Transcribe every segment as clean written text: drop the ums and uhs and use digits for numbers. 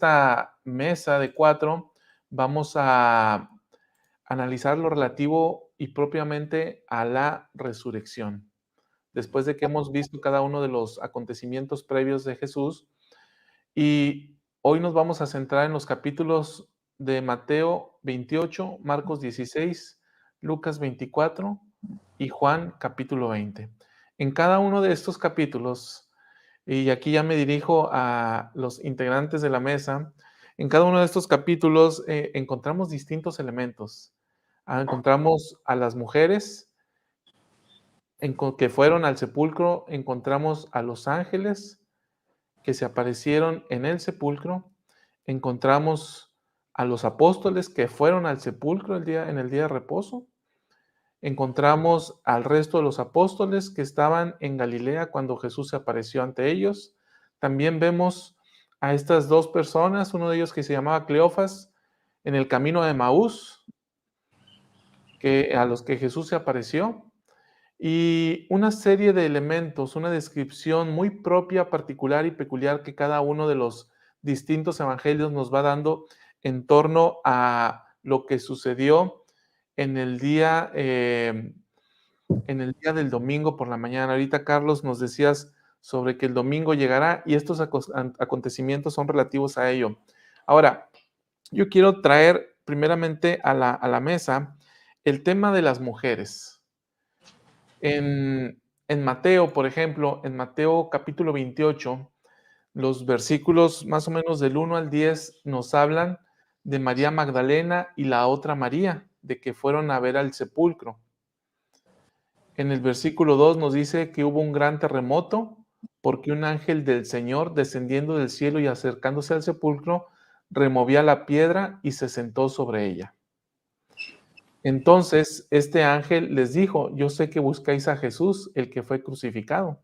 esta mesa de 4 vamos a analizar lo relativo y propiamente a la resurrección. Después de que hemos visto cada uno de los acontecimientos previos de Jesús, y hoy nos vamos a centrar en los capítulos de Mateo 28, Marcos 16, Lucas 24 y Juan capítulo 20. En cada uno de estos capítulos, y aquí ya me dirijo a los integrantes de la mesa, en cada uno de estos capítulos encontramos distintos elementos. Encontramos a las mujeres que fueron al sepulcro, encontramos a los ángeles que se aparecieron en el sepulcro, encontramos a los apóstoles que fueron al sepulcro en el día de reposo, encontramos al resto de los apóstoles que estaban en Galilea cuando Jesús se apareció ante ellos. También vemos a estas dos personas, uno de ellos que se llamaba Cleofas, en el camino de Emaús, a los que Jesús se apareció, y una serie de elementos, una descripción muy propia, particular y peculiar que cada uno de los distintos evangelios nos va dando en torno a lo que sucedió en el día del domingo por la mañana. Ahorita, Carlos, nos decías sobre que el domingo llegará y estos acontecimientos son relativos a ello. Ahora, yo quiero traer primeramente a la mesa el tema de las mujeres. En Mateo, por ejemplo, en Mateo capítulo 28, los versículos más o menos del 1 al 10 nos hablan de María Magdalena y la otra María, de que fueron a ver al sepulcro. En el versículo 2 nos dice que hubo un gran terremoto porque un ángel del Señor, descendiendo del cielo y acercándose al sepulcro, removía la piedra y se sentó sobre ella. Entonces este ángel les dijo: yo sé que buscáis a Jesús, el que fue crucificado.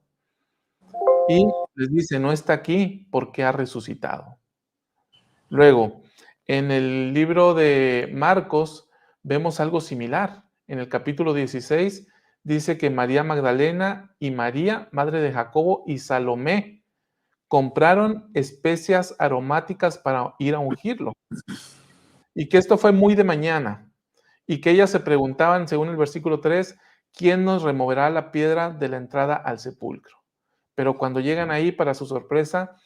Y les dice: no está aquí porque ha resucitado. Luego, en el libro de Marcos vemos algo similar. En el capítulo 16 dice que María Magdalena y María, madre de Jacobo, y Salomé compraron especias aromáticas para ir a ungirlo. Y que esto fue muy de mañana. Y que ellas se preguntaban, según el versículo 3, ¿quién nos removerá la piedra de la entrada al sepulcro? Pero cuando llegan ahí, para su sorpresa,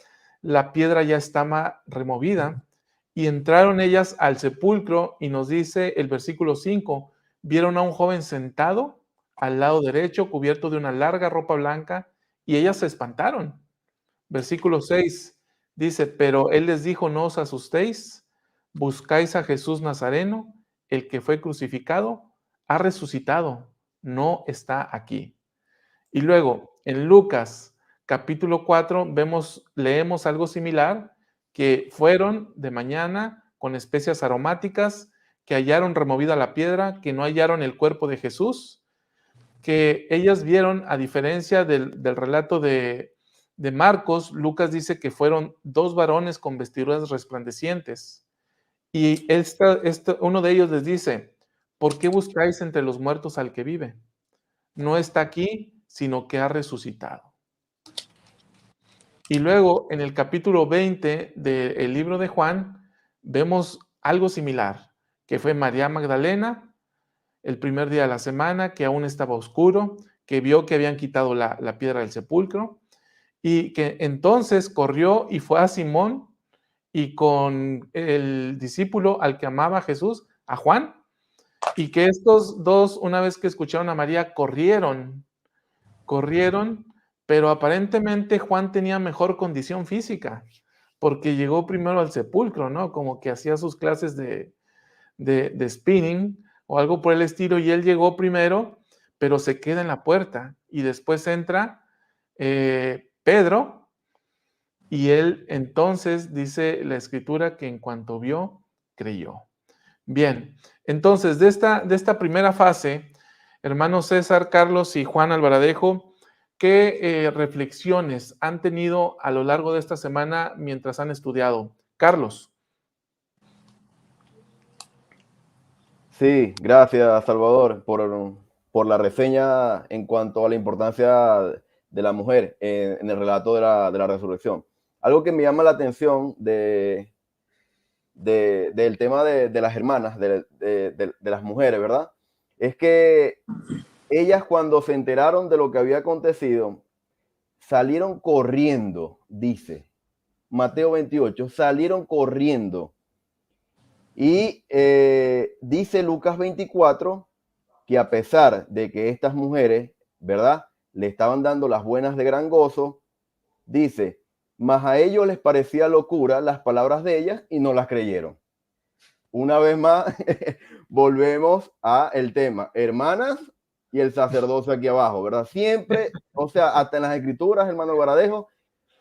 la piedra ya estaba removida y entraron ellas al sepulcro y nos dice el versículo 5, vieron a un joven sentado al lado derecho, cubierto de una larga ropa blanca, y ellas se espantaron. Versículo 6 dice, pero él les dijo, no os asustéis, buscáis a Jesús Nazareno, el que fue crucificado, ha resucitado, no está aquí. Y luego, en Lucas capítulo 4, leemos algo similar, que fueron de mañana con especias aromáticas, que hallaron removida la piedra, que no hallaron el cuerpo de Jesús, que ellas vieron, a diferencia del relato de Marcos, Lucas dice que fueron dos varones con vestiduras resplandecientes. Y uno de ellos les dice, ¿por qué buscáis entre los muertos al que vive? No está aquí, sino que ha resucitado. Y luego, en el capítulo 20 del libro de Juan, vemos algo similar, que fue María Magdalena, el primer día de la semana, que aún estaba oscuro, que vio que habían quitado la piedra del sepulcro, y que entonces corrió y fue a Simón y con el discípulo al que amaba Jesús, a Juan, y que estos dos, una vez que escucharon a María, corrieron, pero aparentemente Juan tenía mejor condición física, porque llegó primero al sepulcro, ¿no? Como que hacía sus clases de spinning o algo por el estilo, y él llegó primero, pero se queda en la puerta, y después entra Pedro, y él entonces dice la escritura que en cuanto vio, creyó. Bien, entonces de esta primera fase, hermanos César, Carlos y Juan Alvaradejo, ¿qué reflexiones han tenido a lo largo de esta semana mientras han estudiado? Carlos. Sí, gracias Salvador por la reseña en cuanto a la importancia de la mujer en el relato de la resurrección. Algo que me llama la atención de del tema de las hermanas, de las mujeres, ¿verdad? Es que ellas cuando se enteraron de lo que había acontecido, salieron corriendo, dice Mateo 28, salieron corriendo. Y dice Lucas 24 que a pesar de que estas mujeres, ¿verdad?, le estaban dando las buenas de gran gozo, dice, mas a ellos les parecía locura las palabras de ellas y no las creyeron. Una vez más, volvemos a el tema, hermanas y el sacerdocio aquí abajo, ¿verdad? Siempre, o sea, hasta en las escrituras, hermano Alvaradejo,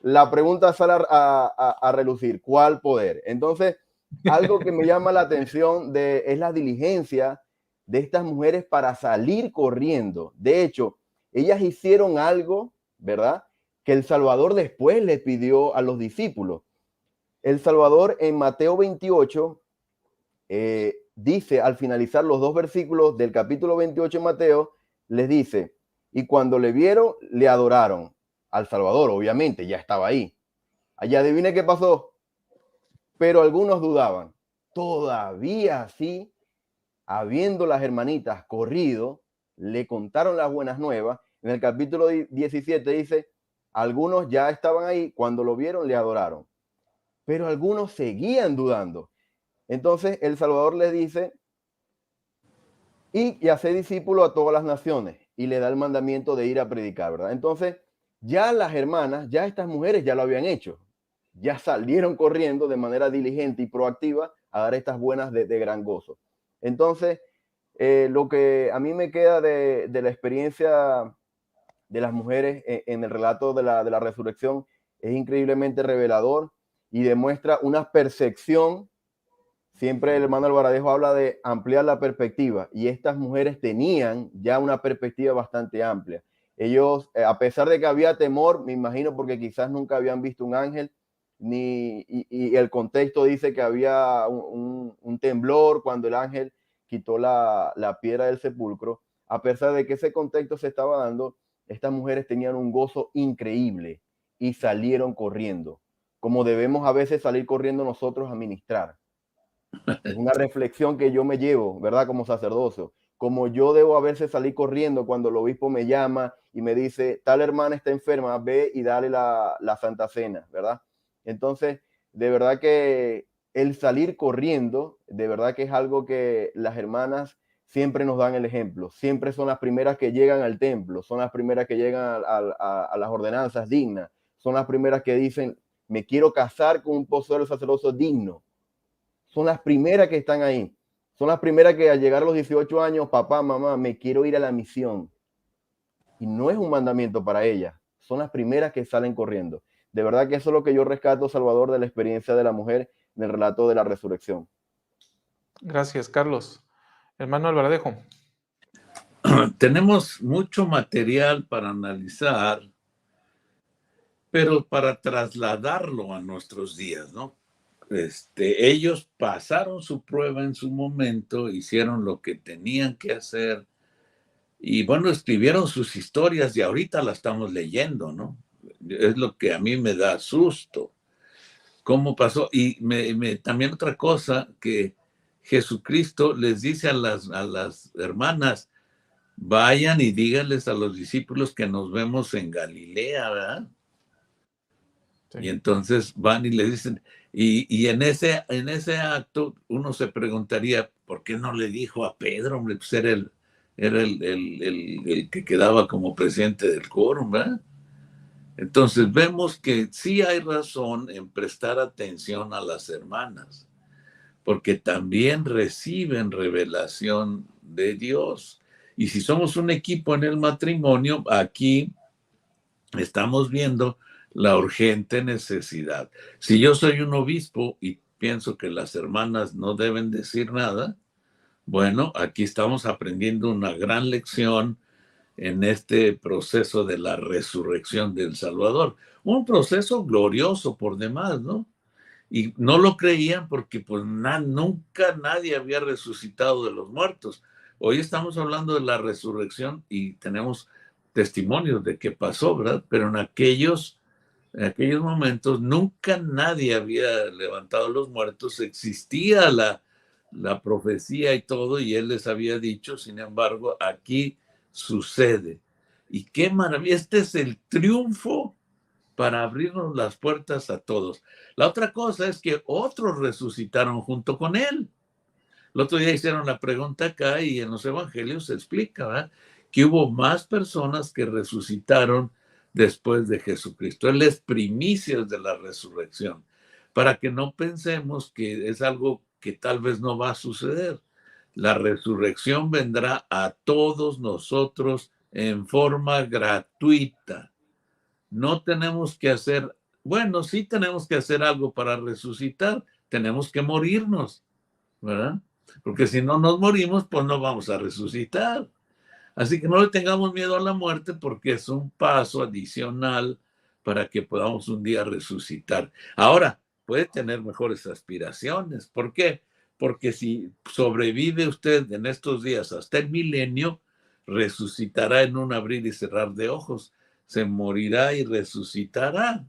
la pregunta sale a relucir, ¿cuál poder? Entonces, algo que me llama la atención es la diligencia de estas mujeres para salir corriendo. De hecho, ellas hicieron algo, ¿verdad?, que el Salvador después le pidió a los discípulos. El Salvador en Mateo 28 dice, al finalizar los 2 versículos del capítulo 28 de Mateo, les dice, y cuando le vieron, le adoraron al Salvador, obviamente, ya estaba ahí. Allá adivine qué pasó, pero algunos dudaban. Todavía así, habiendo las hermanitas corrido, le contaron las buenas nuevas. En el capítulo 17 dice, algunos ya estaban ahí, cuando lo vieron le adoraron, pero algunos seguían dudando. Entonces el Salvador les dice, y hacer discípulo a todas las naciones, y le da el mandamiento de ir a predicar, ¿verdad? Entonces ya las hermanas, ya estas mujeres ya lo habían hecho, ya salieron corriendo de manera diligente y proactiva a dar estas buenas de gran gozo. Entonces, lo que a mí me queda de la experiencia de las mujeres en el relato de la resurrección es increíblemente revelador y demuestra una percepción. Siempre el hermano Alvaradejo habla de ampliar la perspectiva y estas mujeres tenían ya una perspectiva bastante amplia. Ellos, a pesar de que había temor, me imagino porque quizás nunca habían visto un ángel, y el contexto dice que había un temblor cuando el ángel quitó la piedra del sepulcro. A pesar de que ese contexto se estaba dando, estas mujeres tenían un gozo increíble y salieron corriendo, como debemos a veces salir corriendo nosotros a ministrar. Es una reflexión que yo me llevo, ¿verdad? Como sacerdocio. Como yo debo a veces salir corriendo cuando el obispo me llama y me dice, tal hermana está enferma, ve y dale la Santa Cena, ¿verdad? Entonces, de verdad que el salir corriendo, de verdad que es algo que las hermanas siempre nos dan el ejemplo. Siempre son las primeras que llegan al templo, son las primeras que llegan a las ordenanzas dignas, son las primeras que dicen, me quiero casar con un poseedor sacerdocio digno. Son las primeras que están ahí. Son las primeras que al llegar a los 18 años, papá, mamá, me quiero ir a la misión. Y no es un mandamiento para ellas. Son las primeras que salen corriendo. De verdad que eso es lo que yo rescato, Salvador, de la experiencia de la mujer en el relato de la resurrección. Gracias, Carlos. Hermano Alvaradejo. Tenemos mucho material para analizar, pero para trasladarlo a nuestros días, ¿no? Ellos pasaron su prueba en su momento, hicieron lo que tenían que hacer y bueno, escribieron sus historias y ahorita las estamos leyendo, ¿no? Es lo que a mí me da susto. ¿Cómo pasó? Y también otra cosa que Jesucristo les dice a las hermanas, vayan y díganles a los discípulos que nos vemos en Galilea, ¿verdad? Sí. Y entonces van y le dicen, y en ese acto uno se preguntaría, ¿por qué no le dijo a Pedro? Hombre, pues era el que quedaba como presidente del quórum, ¿verdad? Entonces vemos que sí hay razón en prestar atención a las hermanas, porque también reciben revelación de Dios. Y si somos un equipo en el matrimonio, aquí estamos viendo la urgente necesidad. Si yo soy un obispo y pienso que las hermanas no deben decir nada, bueno, aquí estamos aprendiendo una gran lección en este proceso de la resurrección del Salvador. Un proceso glorioso por demás, ¿no? Y no lo creían porque pues nunca nadie había resucitado de los muertos. Hoy estamos hablando de la resurrección y tenemos testimonios de que pasó, ¿verdad? Pero en aquellos En aquellos momentos nunca nadie había levantado los muertos, existía la profecía y todo, y él les había dicho, sin embargo, aquí sucede. Y qué maravilla, este es el triunfo para abrirnos las puertas a todos. La otra cosa es que otros resucitaron junto con él. El otro día hicieron la pregunta acá y en los evangelios se explica, ¿verdad?, que hubo más personas que resucitaron después de Jesucristo. Él es primicias de la resurrección, para que no pensemos que es algo que tal vez no va a suceder. La resurrección vendrá a todos nosotros en forma gratuita. No tenemos que hacer, bueno, sí tenemos que hacer algo para resucitar, tenemos que morirnos, ¿verdad? Porque si no nos morimos, pues no vamos a resucitar. Así que no le tengamos miedo a la muerte porque es un paso adicional para que podamos un día resucitar. Ahora, puede tener mejores aspiraciones. ¿Por qué? Porque si sobrevive usted en estos días hasta el milenio, resucitará en un abrir y cerrar de ojos. Se morirá y resucitará.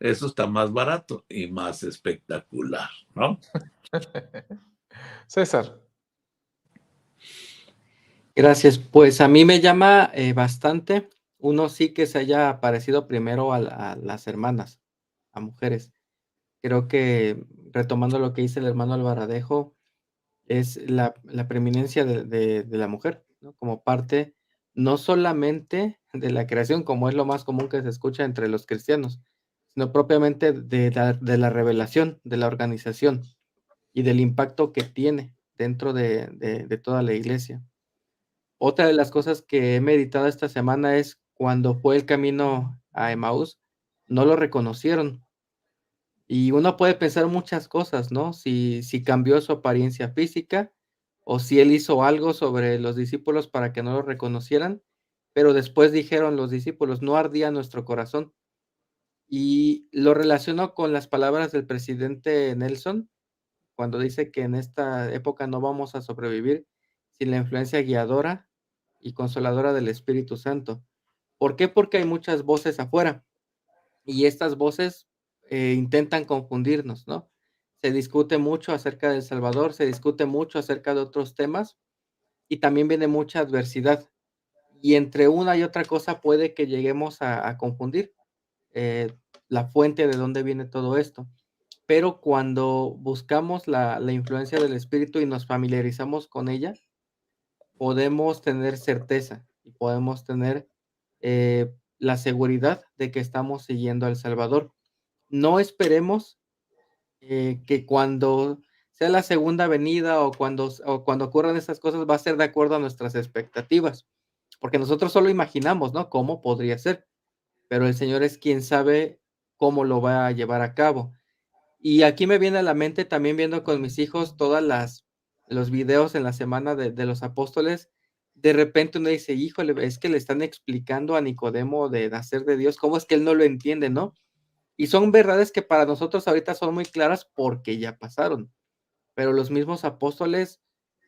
Eso está más barato y más espectacular, ¿no? César. Gracias. Pues a mí me llama bastante. Uno sí que se haya parecido primero a las hermanas, a mujeres. Creo que retomando lo que dice el hermano Alvaradejo, es la preeminencia de la mujer, ¿no? Como parte no solamente de la creación, como es lo más común que se escucha entre los cristianos, sino propiamente de la revelación, de la organización y del impacto que tiene dentro de toda la iglesia. Otra de las cosas que he meditado esta semana es cuando fue el camino a Emaús, no lo reconocieron. Y uno puede pensar muchas cosas, ¿no? Si cambió su apariencia física o si él hizo algo sobre los discípulos para que no lo reconocieran, pero después dijeron los discípulos: "No ardía nuestro corazón". Y lo relaciono con las palabras del presidente Nelson, cuando dice que en esta época no vamos a sobrevivir sin la influencia guiadora y consoladora del Espíritu Santo. ¿Por qué? Porque hay muchas voces afuera. Y estas voces, intentan confundirnos, ¿no? Se discute mucho acerca de El Salvador, se discute mucho acerca de otros temas, y también viene mucha adversidad. Y entre una y otra cosa puede que lleguemos a confundir, eh, la fuente de dónde viene todo esto. Pero cuando buscamos la influencia del Espíritu y nos familiarizamos con ella, podemos tener certeza y podemos tener, la seguridad de que estamos siguiendo al Salvador. No esperemos, que cuando sea la segunda venida o cuando ocurran esas cosas va a ser de acuerdo a nuestras expectativas, porque nosotros solo imaginamos, ¿no?, cómo podría ser, pero el Señor es quien sabe cómo lo va a llevar a cabo. Y aquí me viene a la mente también viendo con mis hijos todas las los videos en la semana de los apóstoles, de repente uno dice: "Híjole, es que le están explicando a Nicodemo de nacer de Dios, ¿cómo es que él no lo entiende?", ¿no? Y son verdades que para nosotros ahorita son muy claras porque ya pasaron, pero los mismos apóstoles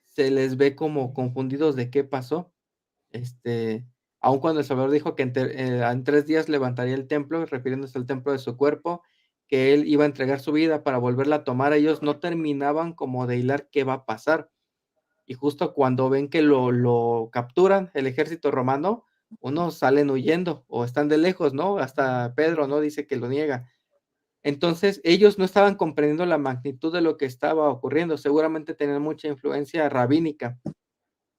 se les ve como confundidos de qué pasó. Este, Aun cuando el Salvador dijo que en 3 días levantaría el templo, refiriéndose al templo de su cuerpo, que él iba a entregar su vida para volverla a tomar, ellos no terminaban como de hilar qué va a pasar. Y justo cuando ven que lo capturan el ejército romano, unos salen huyendo o están de lejos, ¿no? Hasta Pedro, ¿no?, dice que lo niega. Entonces, ellos no estaban comprendiendo la magnitud de lo que estaba ocurriendo. Seguramente tenían mucha influencia rabínica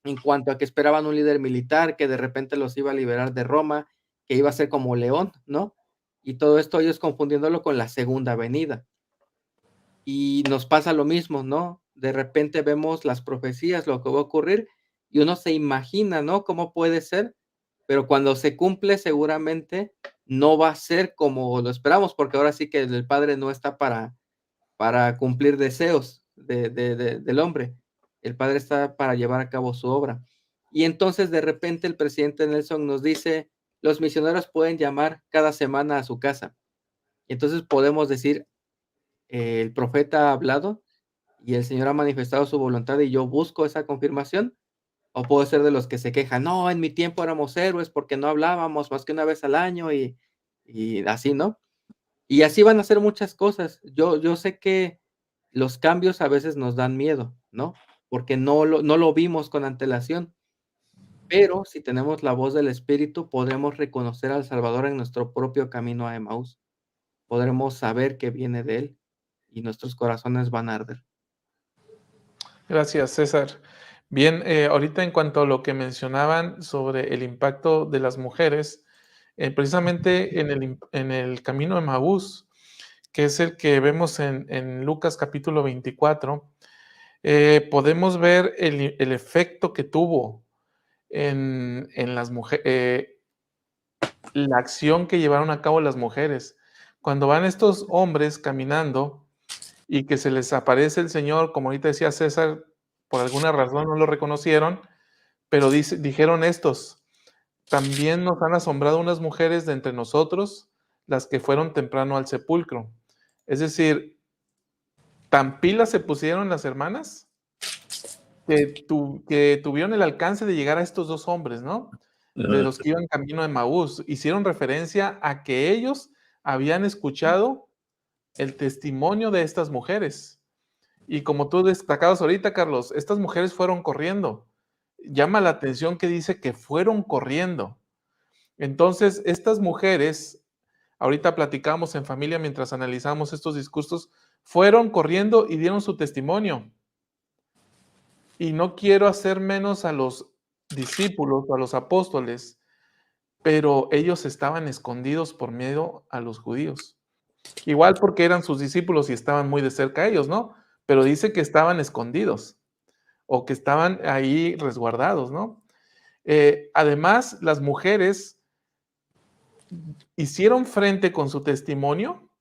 en cuanto a que esperaban un líder militar que de repente los iba a liberar de Roma, que iba a ser como León, ¿no? Y todo esto ellos confundiéndolo con la segunda venida. Y nos pasa lo mismo, ¿no? De repente vemos las profecías, lo que va a ocurrir, y uno se imagina, ¿no?, cómo puede ser, pero cuando se cumple seguramente no va a ser como lo esperamos, porque ahora sí que el Padre no está para cumplir deseos del hombre. El Padre está para llevar a cabo su obra. Y entonces, de repente, el presidente Nelson nos dice: "Los misioneros pueden llamar cada semana a su casa". Y entonces podemos decir: "El profeta ha hablado y el Señor ha manifestado su voluntad y yo busco esa confirmación", o puedo ser de los que se quejan: "No, en mi tiempo éramos héroes porque no hablábamos más que una vez al año y así, ¿no? Y así van a ser muchas cosas. Yo sé que los cambios a veces nos dan miedo, ¿no? Porque no lo vimos con antelación, pero si tenemos la voz del Espíritu, podremos reconocer al Salvador en nuestro propio camino a Emaús. Podremos saber que viene de Él y nuestros corazones van a arder. Gracias, César. Bien, ahorita en cuanto a lo que mencionaban sobre el impacto de las mujeres, precisamente en el camino de Emaús, que es el que vemos en Lucas capítulo 24, podemos ver el efecto que tuvo en las mujeres, la acción que llevaron a cabo las mujeres. Cuando van estos hombres caminando y que se les aparece el Señor, como ahorita decía César, por alguna razón no lo reconocieron, pero dijeron estos, también nos han asombrado unas mujeres de entre nosotros, las que fueron temprano al sepulcro. Es decir, tan pilas se pusieron las hermanas que tuvieron el alcance de llegar a estos dos hombres, ¿no? De los que iban camino de Maús. Hicieron referencia a que ellos habían escuchado el testimonio de estas mujeres. Y como tú destacabas ahorita, Carlos, estas mujeres fueron corriendo. Llama la atención que dice que fueron corriendo. Entonces, estas mujeres, ahorita platicamos en familia mientras analizamos estos discursos, fueron corriendo y dieron su testimonio. Y no quiero hacer menos a los discípulos o a los apóstoles, pero ellos estaban escondidos por miedo a los judíos. Igual porque eran sus discípulos y estaban muy de cerca a ellos, ¿no? Pero dice que estaban escondidos o que estaban ahí resguardados, ¿no? Además, las mujeres hicieron frente con su testimonio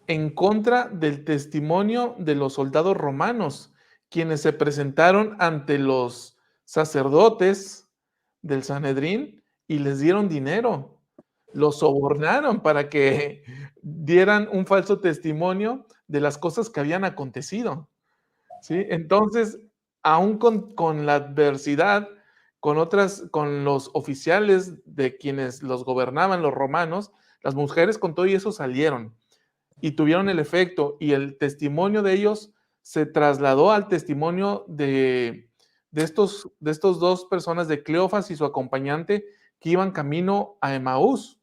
en contra del testimonio de los soldados romanos, quienes se presentaron ante los sacerdotes del Sanedrín y les dieron dinero. Los sobornaron para que dieran un falso testimonio de las cosas que habían acontecido. ¿Sí? Entonces, aún con la adversidad, con los oficiales de quienes los gobernaban, los romanos, las mujeres con todo y eso salieron y tuvieron el efecto, y el testimonio de ellos se trasladó al testimonio de estos dos personas, de Cleofas y su acompañante, que iban camino a Emaús,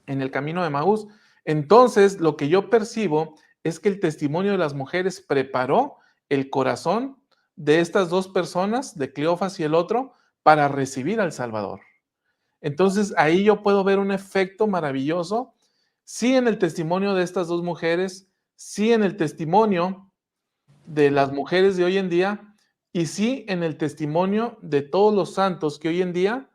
en el camino de Emaús. Entonces, lo que yo percibo es que el testimonio de las mujeres preparó el corazón de estas dos personas, de Cleofas y el otro, para recibir al Salvador. Entonces, ahí yo puedo ver un efecto maravilloso, sí en el testimonio de estas dos mujeres, sí en el testimonio de las mujeres de hoy en día, y sí en el testimonio de todos los santos que hoy en día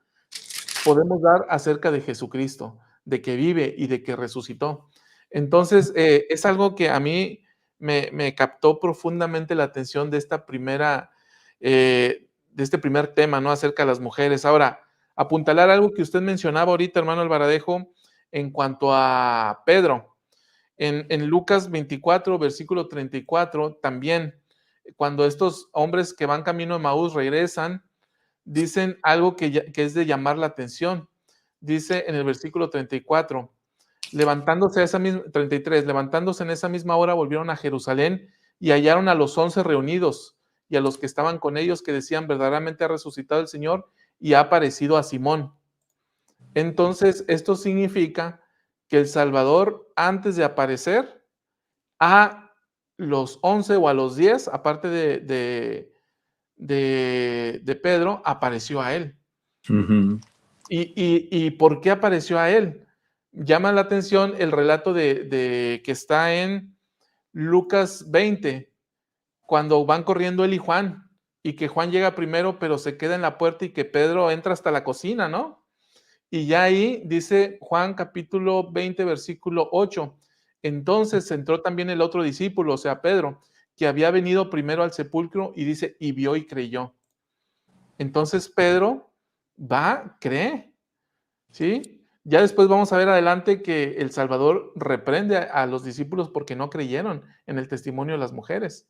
podemos dar acerca de Jesucristo, de que vive y de que resucitó. Entonces, es algo que a mí me captó profundamente la atención de esta primera, de este primer tema, ¿no? Acerca de las mujeres. Ahora, apuntalar algo que usted mencionaba ahorita, hermano Alvaradejo, en cuanto a Pedro. En Lucas 24, versículo 34, también, cuando estos hombres que van camino de Maús regresan, dicen algo que es de llamar la atención. Dice en el versículo 34, levantándose a esa misma, 33, levantándose en esa misma hora volvieron a Jerusalén y hallaron a los 11 reunidos y a los que estaban con ellos que decían, verdaderamente ha resucitado el Señor y ha aparecido a Simón. Entonces, esto significa que el Salvador, antes de aparecer a los 11 o a los 10, aparte de Pedro, apareció a él. Ujú. ¿Y por qué apareció a él? Llama la atención el relato de que está en Lucas 20, cuando van corriendo él y Juan, y que Juan llega primero, pero se queda en la puerta y que Pedro entra hasta la cocina, ¿no? Y ya ahí dice Juan capítulo 20, versículo 8. Entonces entró también el otro discípulo, o sea, Pedro, que había venido primero al sepulcro y dice, y vio y creyó. Entonces Pedro va, cree, ¿sí? Ya después vamos a ver adelante que el Salvador reprende a los discípulos porque no creyeron en el testimonio de las mujeres.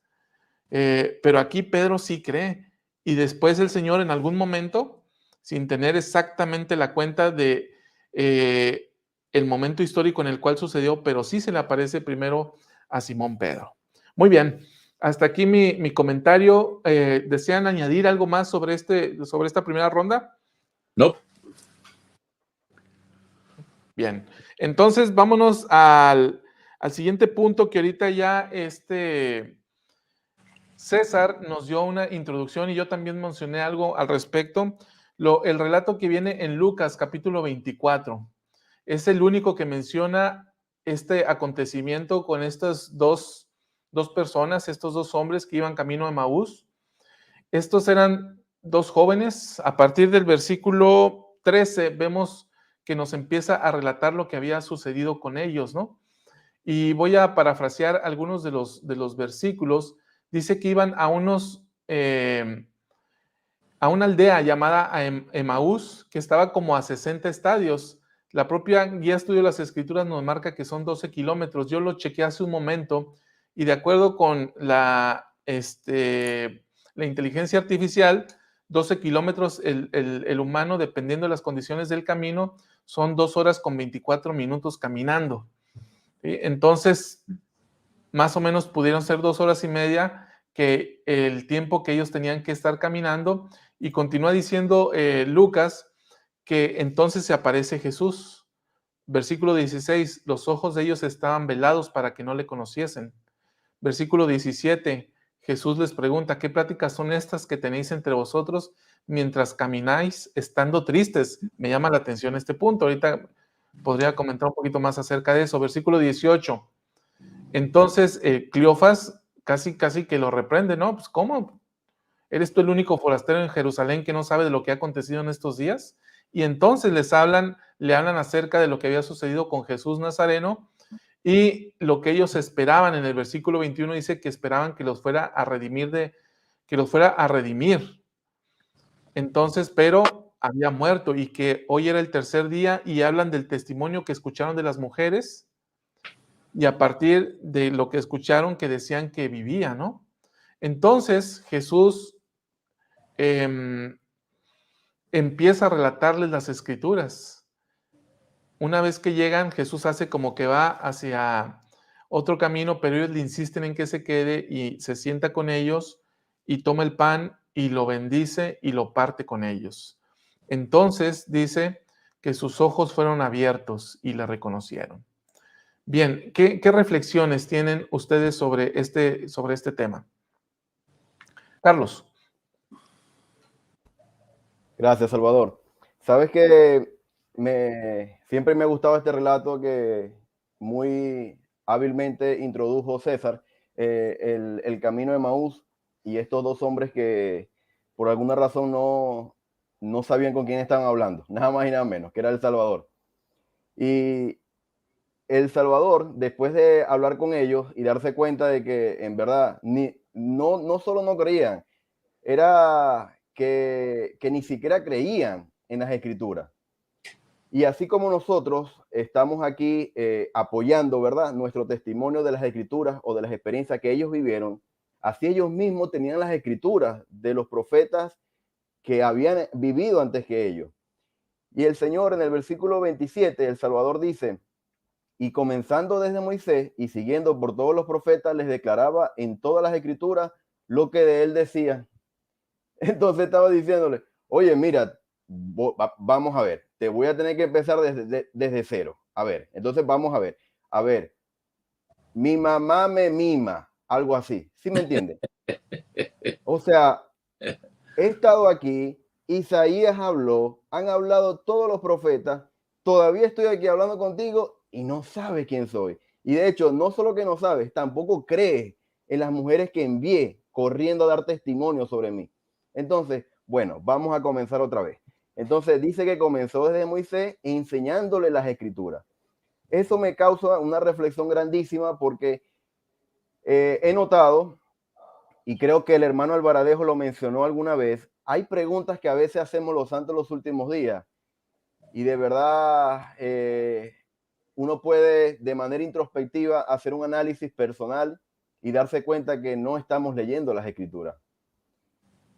Pero aquí Pedro sí cree. Y después el Señor en algún momento, sin tener exactamente la cuenta de el momento histórico en el cual sucedió, pero sí se le aparece primero a Simón Pedro. Muy bien, hasta aquí mi comentario. ¿Desean añadir algo más sobre esta primera ronda? No. Bien, entonces vámonos al siguiente punto que ahorita ya César nos dio una introducción y yo también mencioné algo al respecto. El relato que viene en Lucas capítulo 24 es el único que menciona este acontecimiento con estas dos personas, estos dos hombres que iban camino a Emaús. Estos eran dos jóvenes. A partir del versículo 13 vemos que nos empieza a relatar lo que había sucedido con ellos, ¿no? Y voy a parafrasear algunos de los versículos. Dice que iban a una aldea llamada Emaús, que estaba como a 60 estadios. La propia guía Estudio de las Escrituras nos marca que son 12 kilómetros. Yo lo chequeé hace un momento y de acuerdo con la inteligencia artificial, 12 kilómetros el humano, dependiendo de las condiciones del camino, son 2 horas con 24 minutos caminando. ¿Sí? Entonces, más o menos pudieron ser 2 horas y media que el tiempo que ellos tenían que estar caminando. Y continúa diciendo Lucas que entonces se aparece Jesús. Versículo 16, los ojos de ellos estaban velados para que no le conociesen. Versículo 17, Jesús les pregunta, ¿qué pláticas son estas que tenéis entre vosotros mientras camináis estando tristes? Me llama la atención este punto. Ahorita podría comentar un poquito más acerca de eso. Versículo 18, entonces Cleofas casi que lo reprende, ¿no? Pues ¿cómo? ¿Eres tú el único forastero en Jerusalén que no sabe de lo que ha acontecido en estos días? Y entonces le hablan acerca de lo que había sucedido con Jesús Nazareno y lo que ellos esperaban. En el versículo 21 dice que esperaban que los fuera a redimir Entonces, pero había muerto y que hoy era el tercer día y hablan del testimonio que escucharon de las mujeres y a partir de lo que escucharon que decían que vivía, ¿no? Entonces Jesús empieza a relatarles las escrituras. Una vez que llegan, Jesús hace como que va hacia otro camino, pero ellos le insisten en que se quede y se sienta con ellos y toma el pan y lo bendice y lo parte con ellos. Entonces dice que sus ojos fueron abiertos y le reconocieron. Bien, ¿qué reflexiones tienen ustedes sobre este tema? Carlos. Gracias, Salvador. Sabes que siempre me ha gustado este relato que muy hábilmente introdujo César, el camino de Emaús y estos dos hombres que por alguna razón no sabían con quién estaban hablando, nada más y nada menos, que era el Salvador. Y el Salvador, después de hablar con ellos y darse cuenta de que en verdad no solo no creían, era que ni siquiera creían en las escrituras. Y así como nosotros estamos aquí apoyando, ¿verdad?, nuestro testimonio de las escrituras o de las experiencias que ellos vivieron, así ellos mismos tenían las escrituras de los profetas que habían vivido antes que ellos. Y el Señor en el versículo 27, el Salvador dice, y comenzando desde Moisés y siguiendo por todos los profetas, les declaraba en todas las escrituras lo que de él decía. Entonces estaba diciéndole, oye, mira, vamos a ver, te voy a tener que empezar desde cero. A ver, entonces vamos a ver, mi mamá me mima, algo así, ¿sí me entiendes? O sea, he estado aquí, Isaías habló, han hablado todos los profetas, todavía estoy aquí hablando contigo y no sabes quién soy. Y de hecho, no solo que no sabes, tampoco crees en las mujeres que envié corriendo a dar testimonio sobre mí. Entonces, bueno, vamos a comenzar otra vez. Entonces dice que comenzó desde Moisés enseñándole las escrituras. Eso me causa una reflexión grandísima porque he notado, y creo que el hermano Alvaradejo lo mencionó alguna vez, hay preguntas que a veces hacemos los santos los últimos días y de verdad uno puede de manera introspectiva hacer un análisis personal y darse cuenta que no estamos leyendo las escrituras.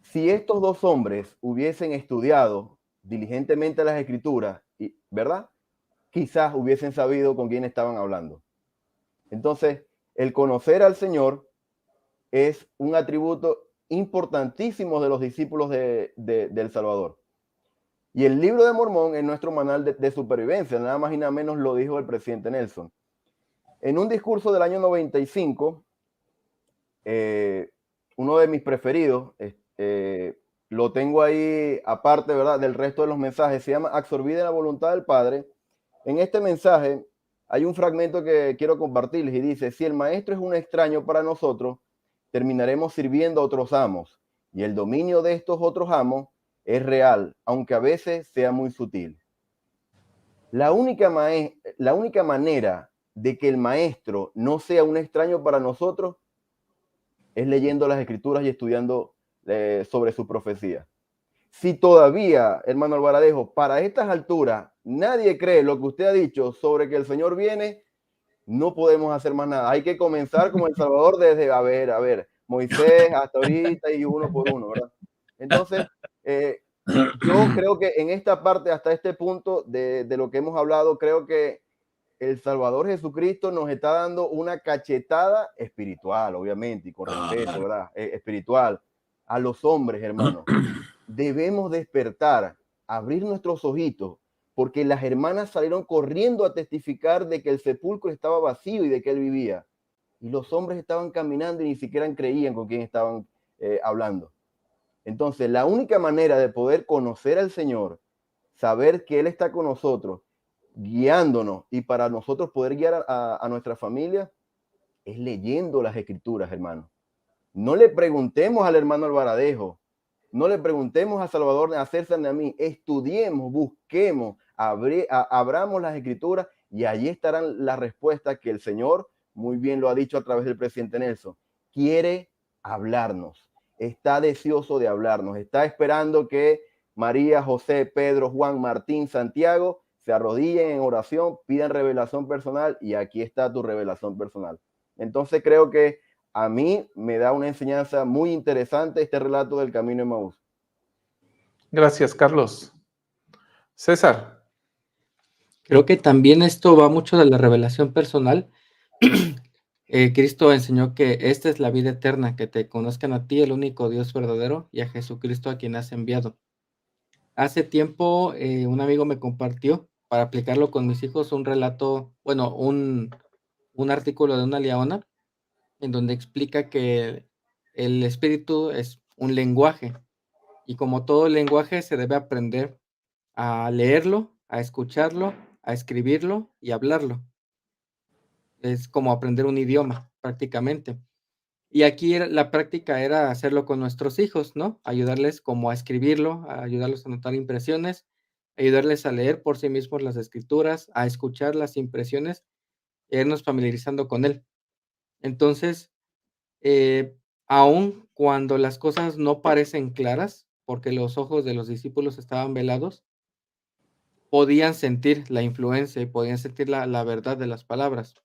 Si estos dos hombres hubiesen estudiado diligentemente las escrituras, ¿verdad?, quizás hubiesen sabido con quién estaban hablando. Entonces, el conocer al Señor es un atributo importantísimo de los discípulos del Salvador. Y el libro de Mormón es nuestro manual de supervivencia, nada más y nada menos lo dijo el presidente Nelson. En un discurso del año 95, uno de mis preferidos, lo tengo ahí aparte, ¿verdad?, del resto de los mensajes, se llama Absorbida en la voluntad del Padre. En este mensaje hay un fragmento que quiero compartirles y dice: si el maestro es un extraño para nosotros, terminaremos sirviendo a otros amos, y el dominio de estos otros amos es real, aunque a veces sea muy sutil. La única manera de que el maestro no sea un extraño para nosotros es leyendo las escrituras y estudiando sobre su profecía. Si todavía, hermano Alvaradejo, para estas alturas nadie cree lo que usted ha dicho sobre que el Señor viene, no podemos hacer más nada. Hay que comenzar como El Salvador desde, a ver, Moisés hasta ahorita y uno por uno, ¿verdad? Entonces, yo creo que en esta parte, hasta este punto de lo que hemos hablado, creo que el Salvador Jesucristo nos está dando una cachetada espiritual, obviamente, y con respeto, ¿verdad? Espiritual, a los hombres, hermanos. Debemos despertar, abrir nuestros ojitos, porque las hermanas salieron corriendo a testificar de que el sepulcro estaba vacío y de que él vivía. Y los hombres estaban caminando y ni siquiera creían con quién estaban hablando. Entonces, la única manera de poder conocer al Señor, saber que Él está con nosotros, guiándonos, y para nosotros poder guiar a nuestra familia, es leyendo las escrituras, hermano. No le preguntemos al hermano Alvaradejo, no le preguntemos a Salvador, a César ni a mí. Estudiemos, busquemos, abramos las escrituras y allí estarán las respuestas que el Señor, muy bien lo ha dicho a través del presidente Nelson, quiere hablarnos. Está deseoso de hablarnos. Está esperando que María, José, Pedro, Juan, Martín, Santiago se arrodillen en oración, pidan revelación personal, y aquí está tu revelación personal. Entonces creo que a mí me da una enseñanza muy interesante este relato del camino de Emaús. Gracias, Carlos. César. Creo que también esto va mucho de la revelación personal. Cristo enseñó que esta es la vida eterna, que te conozcan a ti, el único Dios verdadero, y a Jesucristo a quien has enviado. Hace tiempo un amigo me compartió, para aplicarlo con mis hijos, un relato, bueno, un artículo de una leona, en donde explica que el espíritu es un lenguaje, y como todo lenguaje se debe aprender a leerlo, a escucharlo, a escribirlo y hablarlo. Es como aprender un idioma, prácticamente. Y aquí la práctica era hacerlo con nuestros hijos, ¿no? Ayudarles como a escribirlo, a ayudarlos a anotar impresiones, ayudarles a leer por sí mismos las escrituras, a escuchar las impresiones, e irnos familiarizando con él. Entonces, aun cuando las cosas no parecen claras, porque los ojos de los discípulos estaban velados, podían sentir la influencia y podían sentir la verdad de las palabras.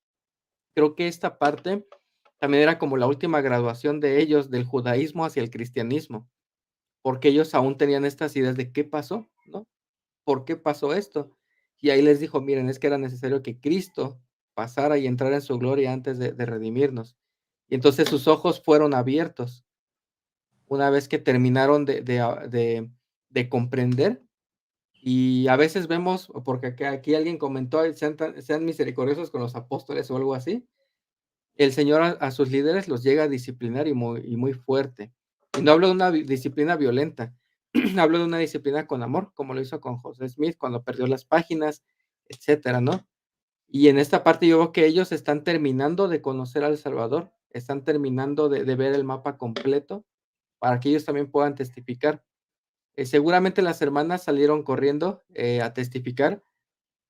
Creo que esta parte también era como la última graduación de ellos del judaísmo hacia el cristianismo, porque ellos aún tenían estas ideas de qué pasó, ¿no? ¿Por qué pasó esto? Y ahí les dijo, miren, es que era necesario que Cristo pasara y entrara en su gloria antes de redimirnos. Y entonces sus ojos fueron abiertos una vez que terminaron de comprender. Y a veces vemos, porque aquí alguien comentó, sean misericordiosos con los apóstoles o algo así. El Señor a sus líderes los llega a disciplinar y muy fuerte. Y no hablo de una disciplina violenta, hablo de una disciplina con amor, como lo hizo con José Smith cuando perdió las páginas, etcétera, ¿no? Y en esta parte yo veo que ellos están terminando de conocer al Salvador, están terminando de ver el mapa completo para que ellos también puedan testificar. Seguramente las hermanas salieron corriendo a testificar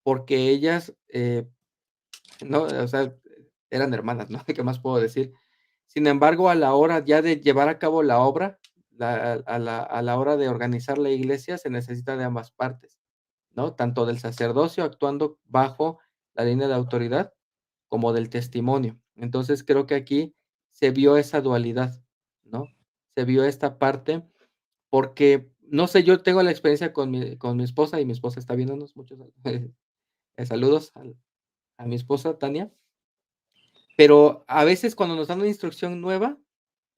porque ellas, no, o sea, eran hermanas, ¿no? ¿Qué más puedo decir? Sin embargo, a la hora ya de llevar a cabo la obra, a la hora de organizar la iglesia, se necesita de ambas partes, ¿no? Tanto del sacerdocio actuando bajo la línea de autoridad, como del testimonio. Entonces, creo que aquí se vio esa dualidad, ¿no? Se vio esta parte, porque, no sé, yo tengo la experiencia con mi esposa, y mi esposa está viéndonos, muchos Saludos a mi esposa Tania. Pero a veces cuando nos dan una instrucción nueva,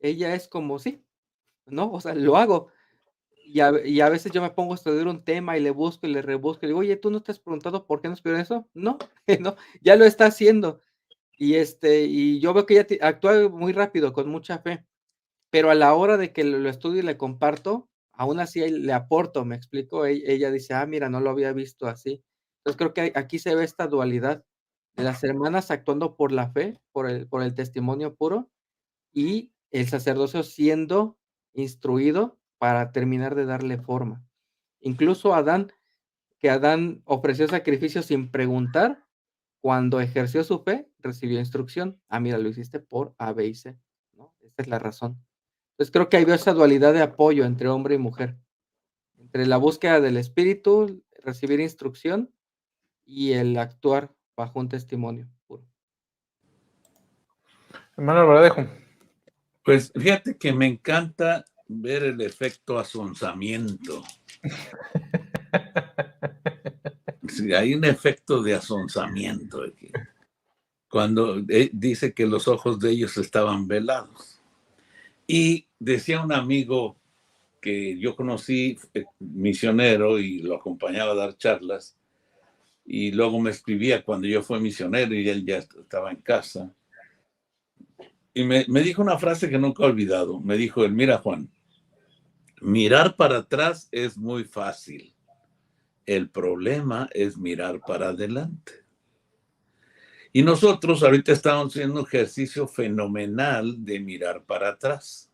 ella es como: "Sí, ¿no? O sea, lo hago". Y a veces yo me pongo a estudiar un tema y le busco y le rebusco, y digo: "Oye, ¿tú no te has preguntado por qué nos pidieron eso?". No, no, ya lo está haciendo. Y yo veo que ella actúa muy rápido, con mucha fe, pero a la hora de que lo estudio y le comparto, aún así ahí le aporto, ¿me explico? Ella dice: "Ah, mira, no lo había visto así". Entonces, creo que aquí se ve esta dualidad de las hermanas actuando por la fe, por el testimonio puro, y el sacerdocio siendo instruido para terminar de darle forma. Incluso Adán ofreció sacrificio sin preguntar, cuando ejerció su fe, recibió instrucción. Ah, mira, lo hiciste por A, B y C, ¿no? Esta es la razón. Entonces, creo que ahí veo esa dualidad de apoyo entre hombre y mujer, entre la búsqueda del espíritu, recibir instrucción y el actuar bajo un testimonio puro. Hermano Alvarejo. Pues fíjate que me encanta ver el efecto asonzamiento. Sí, hay un efecto de asonzamiento aquí. Cuando dice que los ojos de ellos estaban velados. Y decía un amigo que yo conocí, misionero, y lo acompañaba a dar charlas, y luego me escribía cuando yo fui misionero y él ya estaba en casa. Y me dijo una frase que nunca he olvidado. Me dijo él: mira, Juan, mirar para atrás es muy fácil. El problema es mirar para adelante. Y nosotros ahorita estamos haciendo un ejercicio fenomenal de mirar para atrás.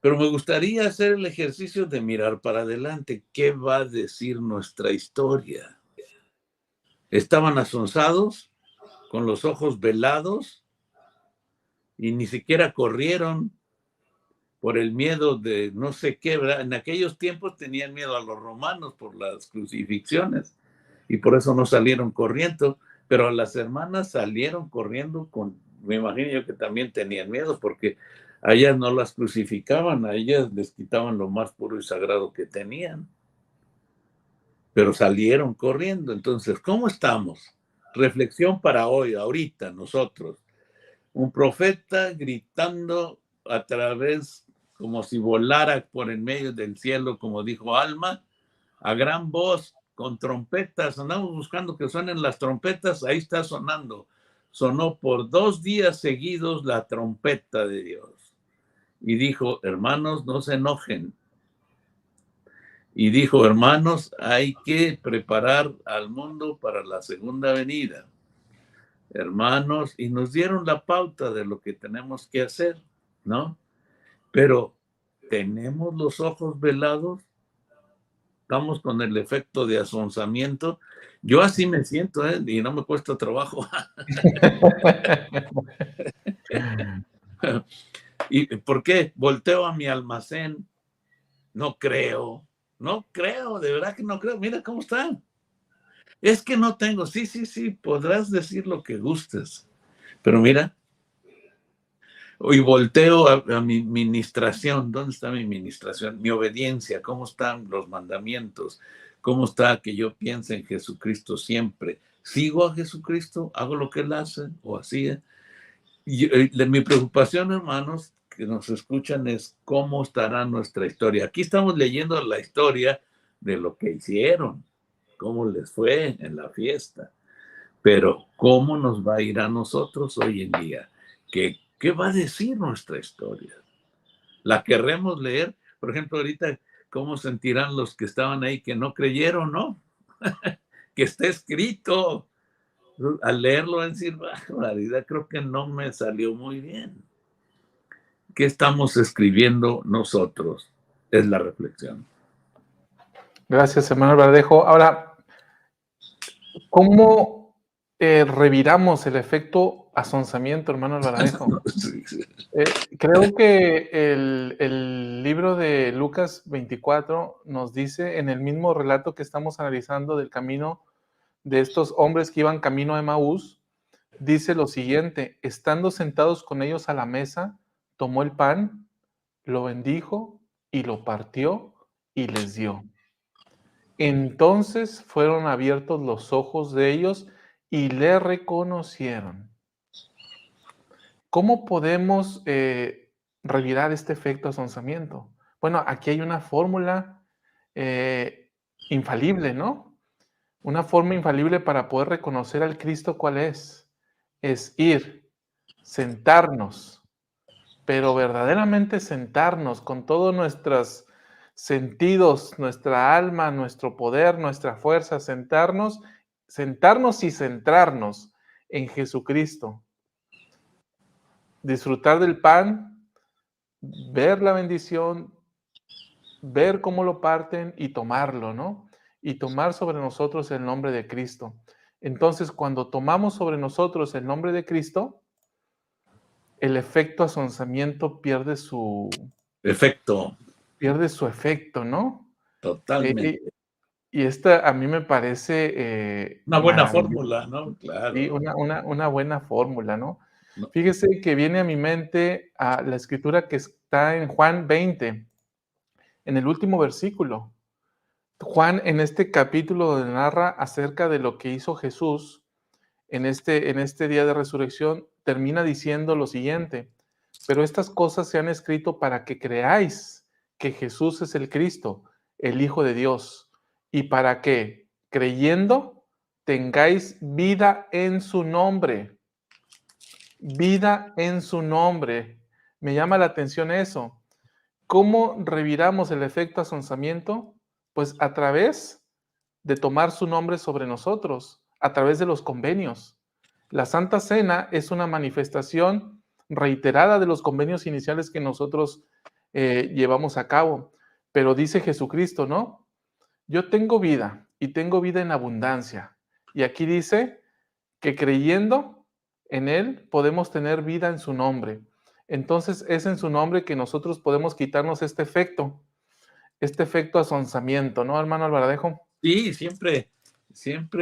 Pero me gustaría hacer el ejercicio de mirar para adelante. ¿Qué va a decir nuestra historia? Estaban asonzados, con los ojos velados, y ni siquiera corrieron por el miedo de no sé qué, ¿verdad? En aquellos tiempos tenían miedo a los romanos por las crucifixiones y por eso no salieron corriendo, pero las hermanas salieron corriendo me imagino yo que también tenían miedo porque a ellas no las crucificaban, a ellas les quitaban lo más puro y sagrado que tenían, pero salieron corriendo. Entonces, ¿cómo estamos? Reflexión para hoy, ahorita, nosotros. Un profeta gritando a través, como si volara por en medio del cielo, como dijo Alma, a gran voz, con trompetas. Andamos buscando que suenen las trompetas, ahí está sonando. Sonó por 2 días seguidos la trompeta de Dios. Y dijo: hermanos, no se enojen. Y dijo: hermanos, hay que preparar al mundo para la segunda venida. Hermanos, y nos dieron la pauta de lo que tenemos que hacer, ¿no? Pero tenemos los ojos velados, estamos con el efecto de asonzamiento. Yo así me siento, y no me cuesta trabajo. ¿Y por qué? Volteo a mi almacén, no creo, de verdad que no creo. Mira cómo están. Es que no tengo, sí, podrás decir lo que gustes, pero mira, y volteo a mi ministración. ¿Dónde está mi ministración? Mi obediencia. ¿Cómo están los mandamientos? ¿Cómo está que yo piense en Jesucristo siempre? ¿Sigo a Jesucristo? ¿Hago lo que Él hace o hacía? Mi preocupación, hermanos, que nos escuchan, es cómo estará nuestra historia. Aquí estamos leyendo la historia de lo que hicieron, cómo les fue en la fiesta. Pero ¿cómo nos va a ir a nosotros hoy en día? ¿Qué va a decir nuestra historia? ¿La querremos leer? Por ejemplo, ahorita, ¿cómo sentirán los que estaban ahí que no creyeron, no? Que está escrito. Al leerlo, en decir, la vida creo que no me salió muy bien. ¿Qué estamos escribiendo nosotros? Es la reflexión. Gracias, hermano Alvarejo. Ahora, ¿cómo reviramos el efecto asonzamiento, hermano Alvarejo? Creo que el libro de Lucas 24 nos dice, en el mismo relato que estamos analizando del camino de estos hombres que iban camino a Emaús, dice lo siguiente: estando sentados con ellos a la mesa, tomó el pan, lo bendijo y lo partió y les dio. Entonces fueron abiertos los ojos de ellos y le reconocieron. ¿Cómo podemos revirar este efecto asonsamiento? Bueno, aquí hay una fórmula infalible, ¿no? Una forma infalible para poder reconocer al Cristo, ¿cuál es? Es ir, sentarnos, pero verdaderamente sentarnos con todos nuestros sentidos, nuestra alma, nuestro poder, nuestra fuerza, sentarnos y centrarnos en Jesucristo. Disfrutar del pan, ver la bendición, ver cómo lo parten y tomarlo, ¿no? Y tomar sobre nosotros el nombre de Cristo. Entonces, cuando tomamos sobre nosotros el nombre de Cristo, el efecto asonsamiento pierde su Efecto, efecto, ¿no? totalmente. Y esta a mí me parece Una buena maravilloso. fórmula, ¿no? Sí, Claro. una buena fórmula, ¿no? No. Fíjese que viene a mi mente la escritura que está en Juan 20, en el último versículo. Juan en este capítulo donde narra acerca de lo que hizo Jesús en este día de resurrección, termina diciendo lo siguiente: pero estas cosas se han escrito para que creáis que Jesús es el Cristo, el Hijo de Dios, y para que, creyendo, tengáis vida en su nombre. Vida en su nombre. Me llama la atención eso. ¿Cómo reviramos el efecto asonsamiento? Pues a través de tomar su nombre sobre nosotros, a través de los convenios. La Santa Cena es una manifestación reiterada de los convenios iniciales que nosotros llevamos a cabo. Pero dice Jesucristo, ¿no? Yo tengo vida y tengo vida en abundancia. Y aquí dice que creyendo en Él podemos tener vida en su nombre. Entonces es en su nombre que nosotros podemos quitarnos este efecto asonsamiento, ¿no, hermano Alvaradejo? Sí, siempre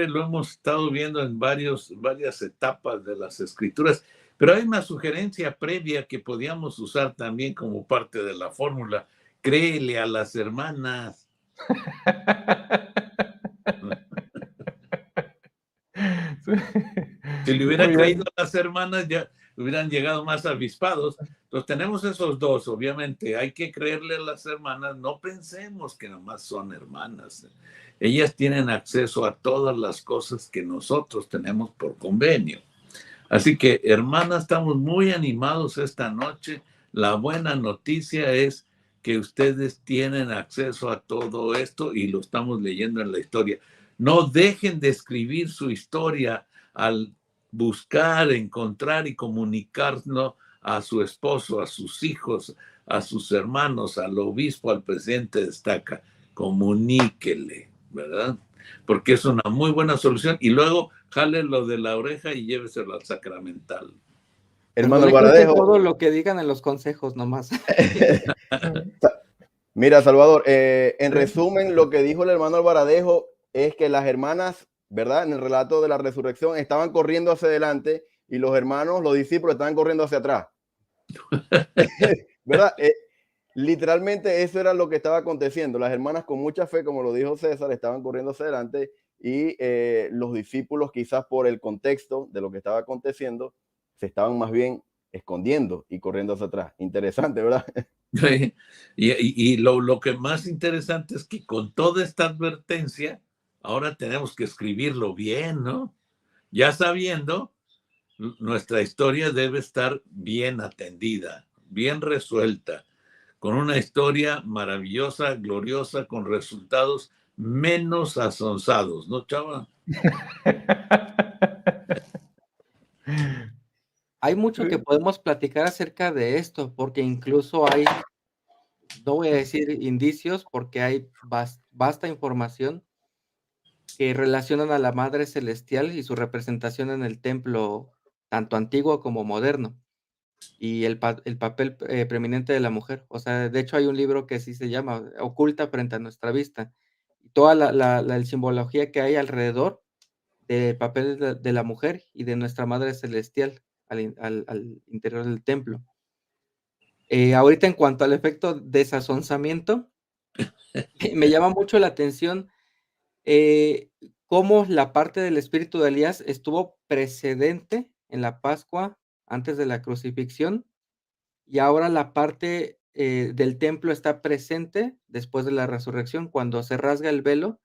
lo hemos estado viendo en varias etapas de las escrituras, pero hay una sugerencia previa que podíamos usar también como parte de la fórmula. Créele a las hermanas. Sí. Si le hubiera Muy creído bien. a las hermanas, ya hubieran llegado más avispados. Entonces tenemos esos dos, obviamente. Hay que creerle a las hermanas. No pensemos que nomás son hermanas. Ellas tienen acceso a todas las cosas que nosotros tenemos por convenio. Así que, hermanas, estamos muy animados esta noche. La buena noticia es que ustedes tienen acceso a todo esto y lo estamos leyendo en la historia. No dejen de escribir su historia al buscar, encontrar y comunicarnos a su esposo, a sus hijos, a sus hermanos, al obispo, al presidente de Estaca. Comuníquele, ¿verdad? Porque es una muy buena solución. Y luego jale lo de la oreja y lléveselo al sacramental. Hermano No escuchen todo Alvaradejo. lo que digan en los consejos nomás. Mira, Salvador, en Sí. resumen, lo que dijo el hermano Alvaradejo es que las hermanas, ¿verdad? En el relato de la resurrección estaban corriendo hacia adelante y los hermanos, los discípulos, estaban corriendo hacia atrás. ¿Verdad? Literalmente eso era lo que estaba aconteciendo. Las hermanas con mucha fe, como lo dijo César, estaban corriendo hacia adelante y los discípulos, quizás por el contexto de lo que estaba aconteciendo, se estaban más bien escondiendo y corriendo hacia atrás. Interesante, ¿verdad? Y lo que más interesante es que con toda esta advertencia, ahora tenemos que escribirlo bien, ¿no? Ya sabiendo, nuestra historia debe estar bien atendida, bien resuelta, con una historia maravillosa, gloriosa, con resultados menos asonzados, ¿no, chava? Hay mucho que podemos platicar acerca de esto, porque incluso hay, no voy a decir indicios, porque hay vasta información que relacionan a la Madre Celestial y su representación en el templo, tanto antiguo como moderno, y el papel preeminente de la mujer. O sea, de hecho hay un libro que así se llama, Oculta frente a nuestra vista. Y toda la simbología que hay alrededor del papel de la mujer y de nuestra Madre Celestial al interior del templo. Ahorita en cuanto al efecto desazonzamiento, me llama mucho la atención cómo la parte del espíritu de Elías estuvo precedente en la Pascua antes de la crucifixión, y ahora la parte, del templo está presente después de la resurrección. Cuando se rasga el velo,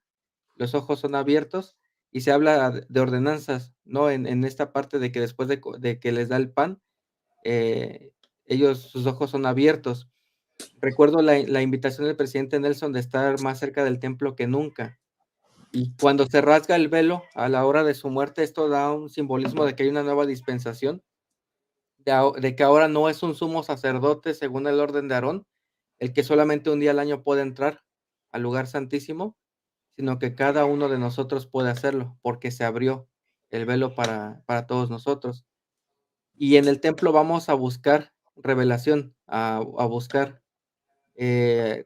los ojos son abiertos y se habla de ordenanzas, ¿no? En esta parte de que después de que les da el pan, sus ojos son abiertos. Recuerdo la invitación del presidente Nelson de estar más cerca del templo que nunca. Y cuando se rasga el velo a la hora de su muerte, esto da un simbolismo de que hay una nueva dispensación, de que ahora no es un sumo sacerdote según el orden de Aarón, el que solamente un día al año puede entrar al lugar santísimo, sino que cada uno de nosotros puede hacerlo, porque se abrió el velo para todos nosotros. Y en el templo vamos a buscar revelación, a buscar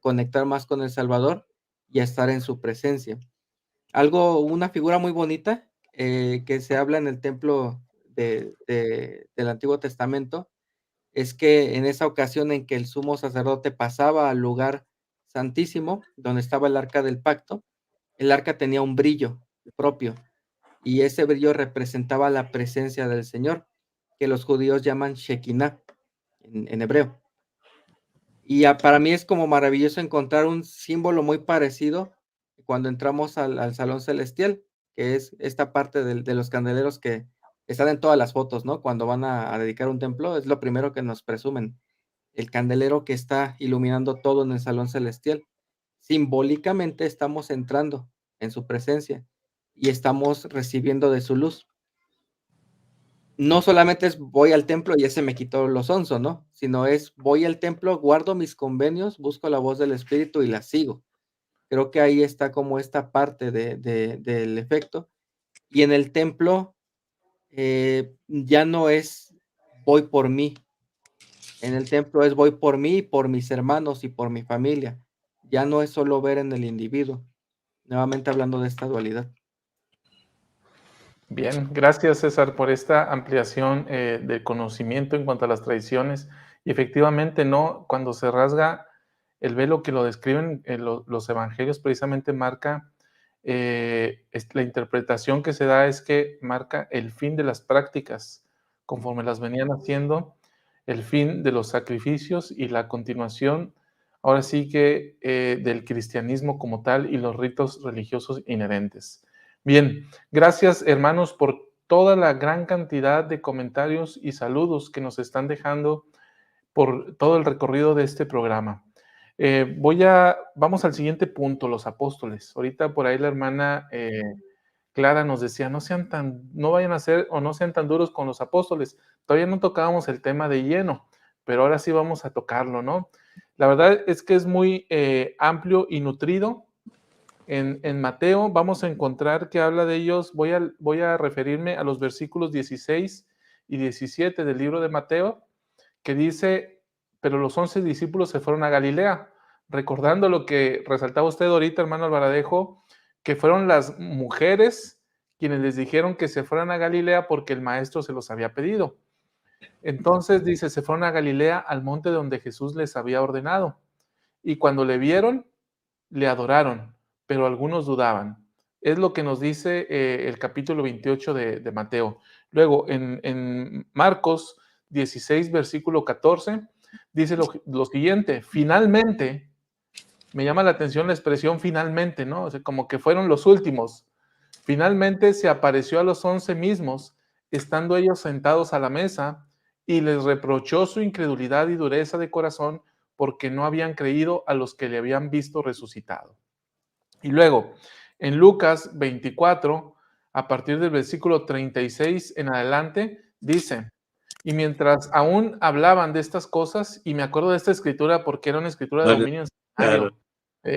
conectar más con el Salvador y a estar en su presencia. Una figura muy bonita que se habla en el templo del Antiguo Testamento es que en esa ocasión en que el sumo sacerdote pasaba al lugar santísimo, donde estaba el arca del pacto, el arca tenía un brillo propio y ese brillo representaba la presencia del Señor, que los judíos llaman Shekinah en hebreo. Y para mí es como maravilloso encontrar un símbolo muy parecido cuando entramos al salón celestial, que es esta parte de los candeleros que están en todas las fotos, ¿no? Cuando van a dedicar un templo, es lo primero que nos presumen, el candelero que está iluminando todo en el salón celestial. Simbólicamente estamos entrando en su presencia y estamos recibiendo de su luz. No solamente es voy al templo y ya se me quitó lo sonso, ¿no? Sino es voy al templo, guardo mis convenios, busco la voz del Espíritu y la sigo. Creo que ahí está como esta parte del efecto. Y en el templo ya no es voy por mí. En el templo es voy por mí, por mis hermanos y por mi familia. Ya no es solo ver en el individuo. Nuevamente hablando de esta dualidad. Bien, gracias César por esta ampliación del conocimiento en cuanto a las tradiciones. Y efectivamente, ¿no? Cuando se rasga el velo que lo describen los evangelios, precisamente marca, la interpretación que se da es que marca el fin de las prácticas, conforme las venían haciendo, el fin de los sacrificios y la continuación, ahora sí que del cristianismo como tal y los ritos religiosos inherentes. Bien, gracias hermanos por toda la gran cantidad de comentarios y saludos que nos están dejando por todo el recorrido de este programa. Vamos al siguiente punto, los apóstoles. Ahorita por ahí la hermana Clara nos decía, no vayan a ser o no sean tan duros con los apóstoles. Todavía no tocábamos el tema de lleno, pero ahora sí vamos a tocarlo, ¿no? La verdad es que es muy amplio y nutrido. En Mateo vamos a encontrar que habla de ellos, voy a referirme a los versículos 16 y 17 del libro de Mateo, que dice, pero los 11 discípulos se fueron a Galilea, recordando lo que resaltaba usted ahorita, hermano Alvaradejo, que fueron las mujeres quienes les dijeron que se fueran a Galilea porque el maestro se los había pedido. Entonces dice, se fueron a Galilea al monte donde Jesús les había ordenado. Y cuando le vieron, le adoraron, pero algunos dudaban. Es lo que nos dice el capítulo 28 de Mateo. Luego, en Marcos 16, versículo 14, dice lo siguiente, finalmente, me llama la atención la expresión finalmente, ¿no? O sea, como que fueron los últimos. Finalmente se apareció a los 11 mismos, estando ellos sentados a la mesa, y les reprochó su incredulidad y dureza de corazón, porque no habían creído a los que le habían visto resucitado. Y luego, en Lucas 24, a partir del versículo 36 en adelante, dice, y mientras aún hablaban de estas cosas, y me acuerdo de esta escritura porque era una escritura de dominio claro.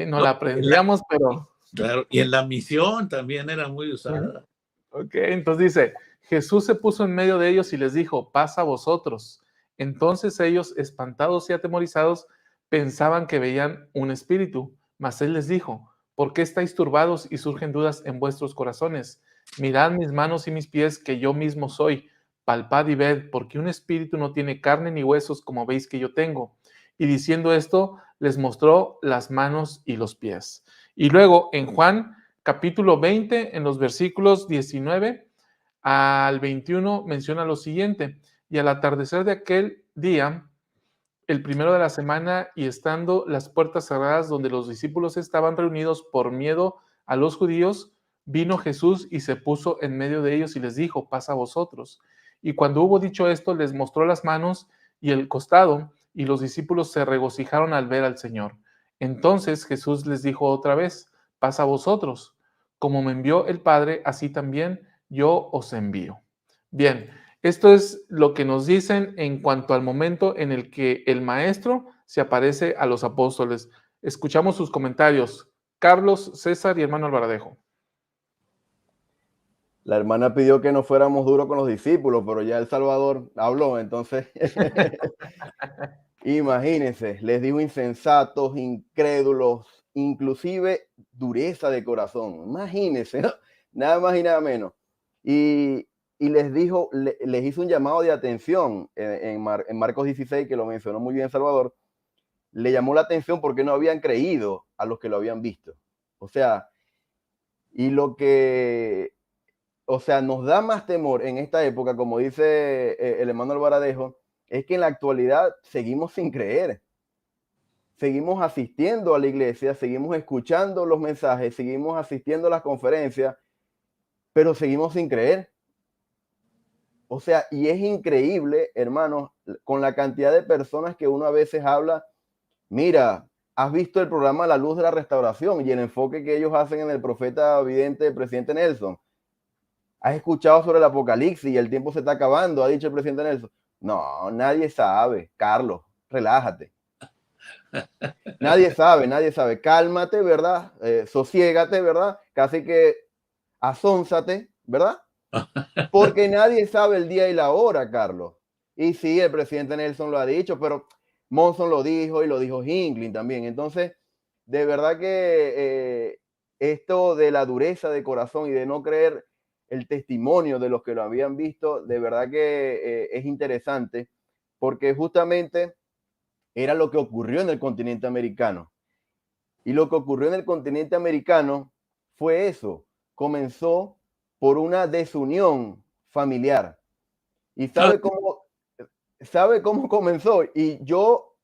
no la aprendíamos, pero... Claro, y en la misión también era muy usada. Ok, entonces dice, Jesús se puso en medio de ellos y les dijo, paz a vosotros. Entonces ellos, espantados y atemorizados, pensaban que veían un espíritu, mas él les dijo, ¿por qué estáis turbados y surgen dudas en vuestros corazones? Mirad mis manos y mis pies, que yo mismo soy. Palpad y ved, porque un espíritu no tiene carne ni huesos, como veis que yo tengo. Y diciendo esto, les mostró las manos y los pies. Y luego en Juan capítulo 20, en los versículos 19 al 21, menciona lo siguiente: y al atardecer de aquel día, el primero de la semana, y estando las puertas cerradas donde los discípulos estaban reunidos por miedo a los judíos, vino Jesús y se puso en medio de ellos y les dijo: paz a vosotros. Y cuando hubo dicho esto, les mostró las manos y el costado, y los discípulos se regocijaron al ver al Señor. Entonces Jesús les dijo otra vez: paz a vosotros. Como me envió el Padre, así también yo os envío. Bien, esto es lo que nos dicen en cuanto al momento en el que el maestro se aparece a los apóstoles. Escuchamos sus comentarios. Carlos, César y hermano Alvaradejo. La hermana pidió que no fuéramos duros con los discípulos, pero ya el Salvador habló, entonces imagínense, les dijo insensatos, incrédulos, inclusive dureza de corazón. Imagínense, ¿no? Nada más y nada menos. Y les dijo, les hizo un llamado de atención en Marcos 16, que lo mencionó muy bien Salvador. Le llamó la atención porque no habían creído a los que lo habían visto. O sea, y lo que, o sea, nos da más temor en esta época, como dice el hermano Alvaradejo, es que en la actualidad seguimos sin creer. Seguimos asistiendo a la iglesia, seguimos escuchando los mensajes, seguimos asistiendo a las conferencias, pero seguimos sin creer. O sea, y es increíble, hermanos, con la cantidad de personas que uno a veces habla. Mira, has visto el programa La Luz de la Restauración y el enfoque que ellos hacen en el profeta vidente del presidente Nelson. ¿Has escuchado sobre el Apocalipsis y el tiempo se está acabando? Ha dicho el presidente Nelson. No, nadie sabe. Carlos, relájate. Nadie sabe. Cálmate, ¿verdad? Sosiégate, ¿verdad? Casi que asónsate, ¿verdad? Porque nadie sabe el día y la hora, Carlos. Y sí, el presidente Nelson lo ha dicho, pero Monson lo dijo y lo dijo Hinckley también. Entonces, de verdad que esto de la dureza de corazón y de no creer el testimonio de los que lo habían visto, de verdad que es interesante, porque justamente era lo que ocurrió en el continente americano. Y lo que ocurrió en el continente americano fue eso. Comenzó por una desunión familiar. ¿Y sabe cómo comenzó? Y yo,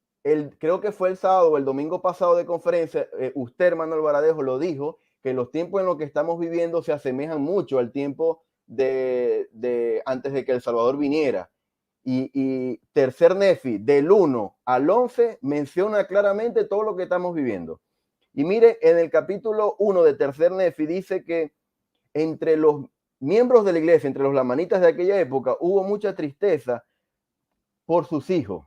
creo que fue el sábado o el domingo pasado de conferencia, usted, hermano Alvaradejo, lo dijo, que los tiempos en los que estamos viviendo se asemejan mucho al tiempo de antes de que El Salvador viniera. Y Tercer Nefi, del 1 al 11, menciona claramente todo lo que estamos viviendo. Y mire, en el capítulo 1 de Tercer Nefi dice que entre los miembros de la iglesia, entre los lamanitas de aquella época, hubo mucha tristeza por sus hijos,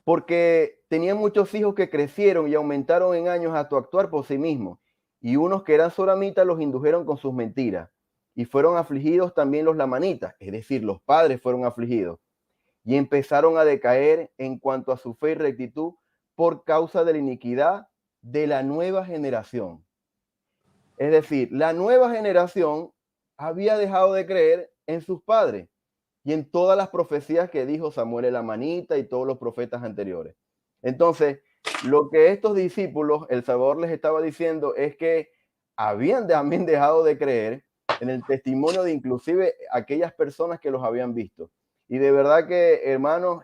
porque tenían muchos hijos que crecieron y aumentaron en años hasta actuar por sí mismos, y unos que eran soramitas los indujeron con sus mentiras, y fueron afligidos también los lamanitas, es decir, los padres fueron afligidos, y empezaron a decaer en cuanto a su fe y rectitud por causa de la iniquidad de la nueva generación. Es decir, la nueva generación había dejado de creer en sus padres y en todas las profecías que dijo Samuel el Amanita y todos los profetas anteriores. Entonces, lo que estos discípulos, el Salvador les estaba diciendo es que habían también dejado de creer en el testimonio de inclusive aquellas personas que los habían visto. Y de verdad que, hermanos,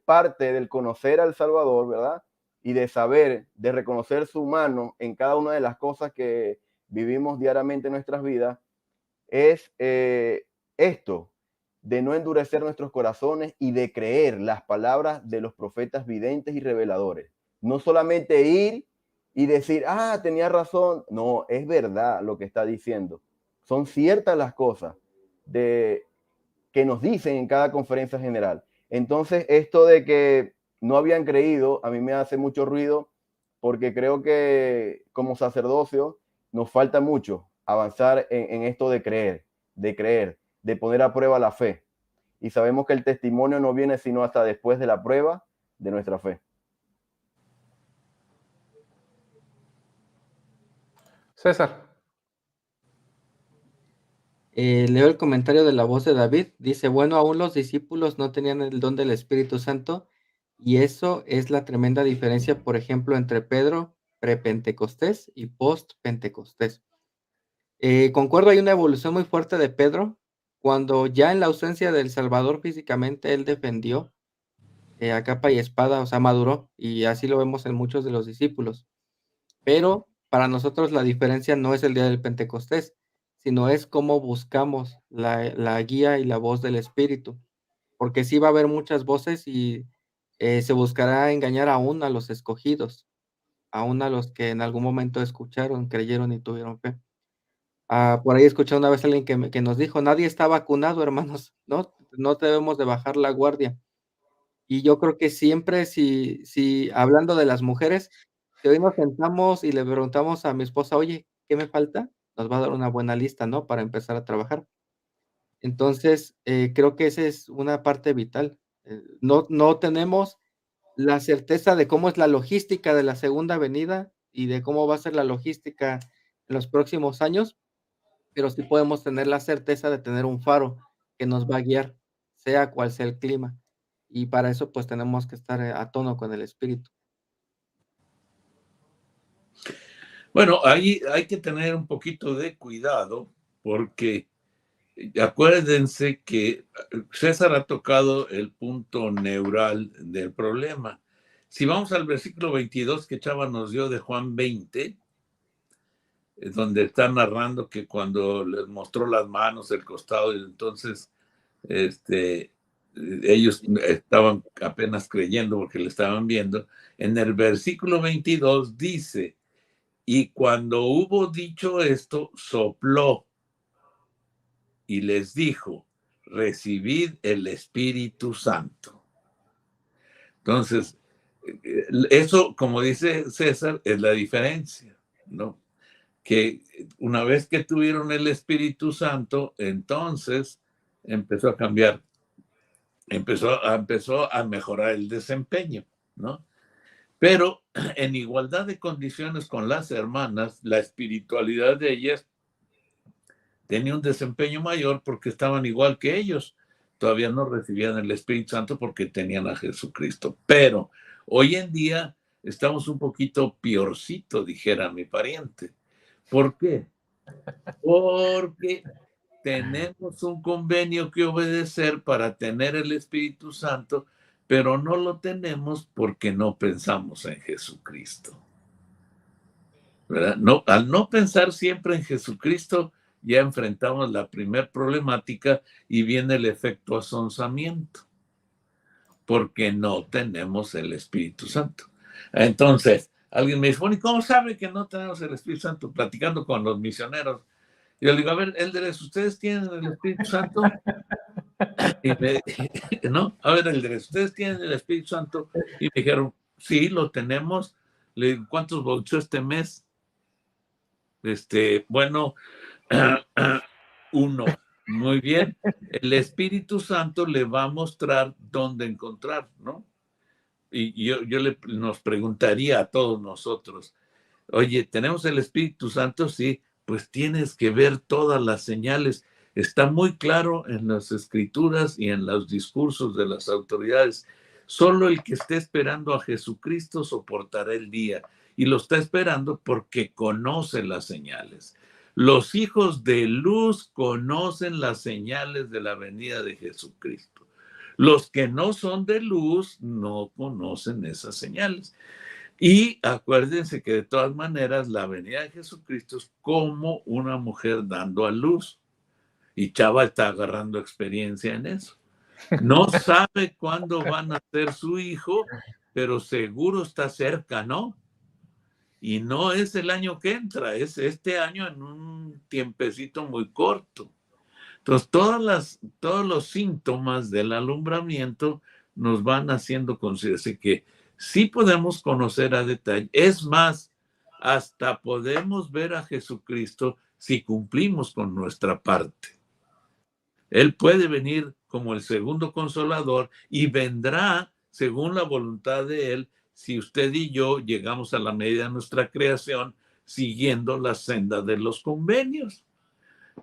parte del conocer al Salvador, ¿verdad? Y de saber, de reconocer su mano en cada una de las cosas que vivimos diariamente en nuestras vidas, es esto, de no endurecer nuestros corazones y de creer las palabras de los profetas videntes y reveladores. No solamente ir y decir, tenía razón. No, es verdad lo que está diciendo. Son ciertas las cosas que nos dicen en cada conferencia general. Entonces, esto de que no habían creído, a mí me hace mucho ruido, porque creo que como sacerdocio nos falta mucho avanzar en esto de creer, de poner a prueba la fe. Y sabemos que el testimonio no viene sino hasta después de la prueba de nuestra fe. César. Leo el comentario de la voz de David. Dice, bueno, aún los discípulos no tenían el don del Espíritu Santo y eso es la tremenda diferencia, por ejemplo, entre Pedro pre-Pentecostés y post-Pentecostés. Concuerdo, hay una evolución muy fuerte de Pedro, cuando ya en la ausencia del Salvador físicamente, él defendió, a capa y espada, o sea, maduró, y así lo vemos en muchos de los discípulos. Pero para nosotros la diferencia no es el día del Pentecostés, sino es cómo buscamos la guía y la voz del Espíritu, porque sí va a haber muchas voces y, se buscará engañar aún a los escogidos, aún a los que en algún momento escucharon, creyeron y tuvieron fe. Por ahí escuché una vez a alguien que nos dijo: "Nadie está vacunado, hermanos, no debemos de bajar la guardia". Y yo creo que siempre si hablando de las mujeres, si hoy nos sentamos y le preguntamos a mi esposa: "Oye, ¿qué me falta?", nos va a dar una buena lista, ¿no?, para empezar a trabajar. Entonces, creo que esa es una parte vital. No tenemos la certeza de cómo es la logística de la segunda venida y de cómo va a ser la logística en los próximos años, pero sí podemos tener la certeza de tener un faro que nos va a guiar, sea cual sea el clima. Y para eso, pues, tenemos que estar, a tono con el espíritu. Bueno, ahí hay que tener un poquito de cuidado porque acuérdense que César ha tocado el punto neural del problema. Si vamos al versículo 22 que Chava nos dio de Juan 20, donde está narrando que cuando les mostró las manos, el costado, y entonces ellos estaban apenas creyendo porque le estaban viendo. En el versículo 22 dice, y cuando hubo dicho esto, sopló y les dijo, recibid el Espíritu Santo. Entonces, eso, como dice César, es la diferencia, ¿no? Que una vez que tuvieron el Espíritu Santo, entonces empezó a cambiar, empezó a mejorar el desempeño, ¿no? Pero en igualdad de condiciones con las hermanas, la espiritualidad de ellas tenía un desempeño mayor porque estaban igual que ellos. Todavía no recibían el Espíritu Santo porque tenían a Jesucristo. Pero hoy en día estamos un poquito peorcito, dijera mi pariente. ¿Por qué? Porque tenemos un convenio que obedecer para tener el Espíritu Santo, pero no lo tenemos porque no pensamos en Jesucristo. ¿Verdad? No, al no pensar siempre en Jesucristo, ya enfrentamos la primer problemática y viene el efecto asonsamiento, porque no tenemos el Espíritu Santo. Entonces, alguien me dice, bueno, ¿y cómo sabe que no tenemos el Espíritu Santo? Platicando con los misioneros. Y yo le digo, a ver, Eldres, ¿ustedes tienen el Espíritu Santo? Y ¿no? A ver, Eldres, ¿ustedes tienen el Espíritu Santo? Y me dijeron, sí, lo tenemos. Le digo, ¿cuántos bautizó este mes? Bueno, uno. Muy bien. El Espíritu Santo le va a mostrar dónde encontrar, ¿no? Y yo nos preguntaría a todos nosotros, oye, ¿tenemos el Espíritu Santo? Sí, pues tienes que ver todas las señales. Está muy claro en las escrituras y en los discursos de las autoridades. Solo el que esté esperando a Jesucristo soportará el día. Y lo está esperando porque conoce las señales. Los hijos de luz conocen las señales de la venida de Jesucristo. Los que no son de luz no conocen esas señales. Y acuérdense que de todas maneras la venida de Jesucristo es como una mujer dando a luz. Y Chava está agarrando experiencia en eso. No sabe cuándo van a ser su hijo, pero seguro está cerca, ¿no? Y no es el año que entra, es este año en un tiempecito muy corto. Entonces, todos los síntomas del alumbramiento nos van haciendo considerarse que sí podemos conocer a detalle. Es más, hasta podemos ver a Jesucristo si cumplimos con nuestra parte. Él puede venir como el segundo consolador y vendrá según la voluntad de Él si usted y yo llegamos a la medida de nuestra creación siguiendo la senda de los convenios.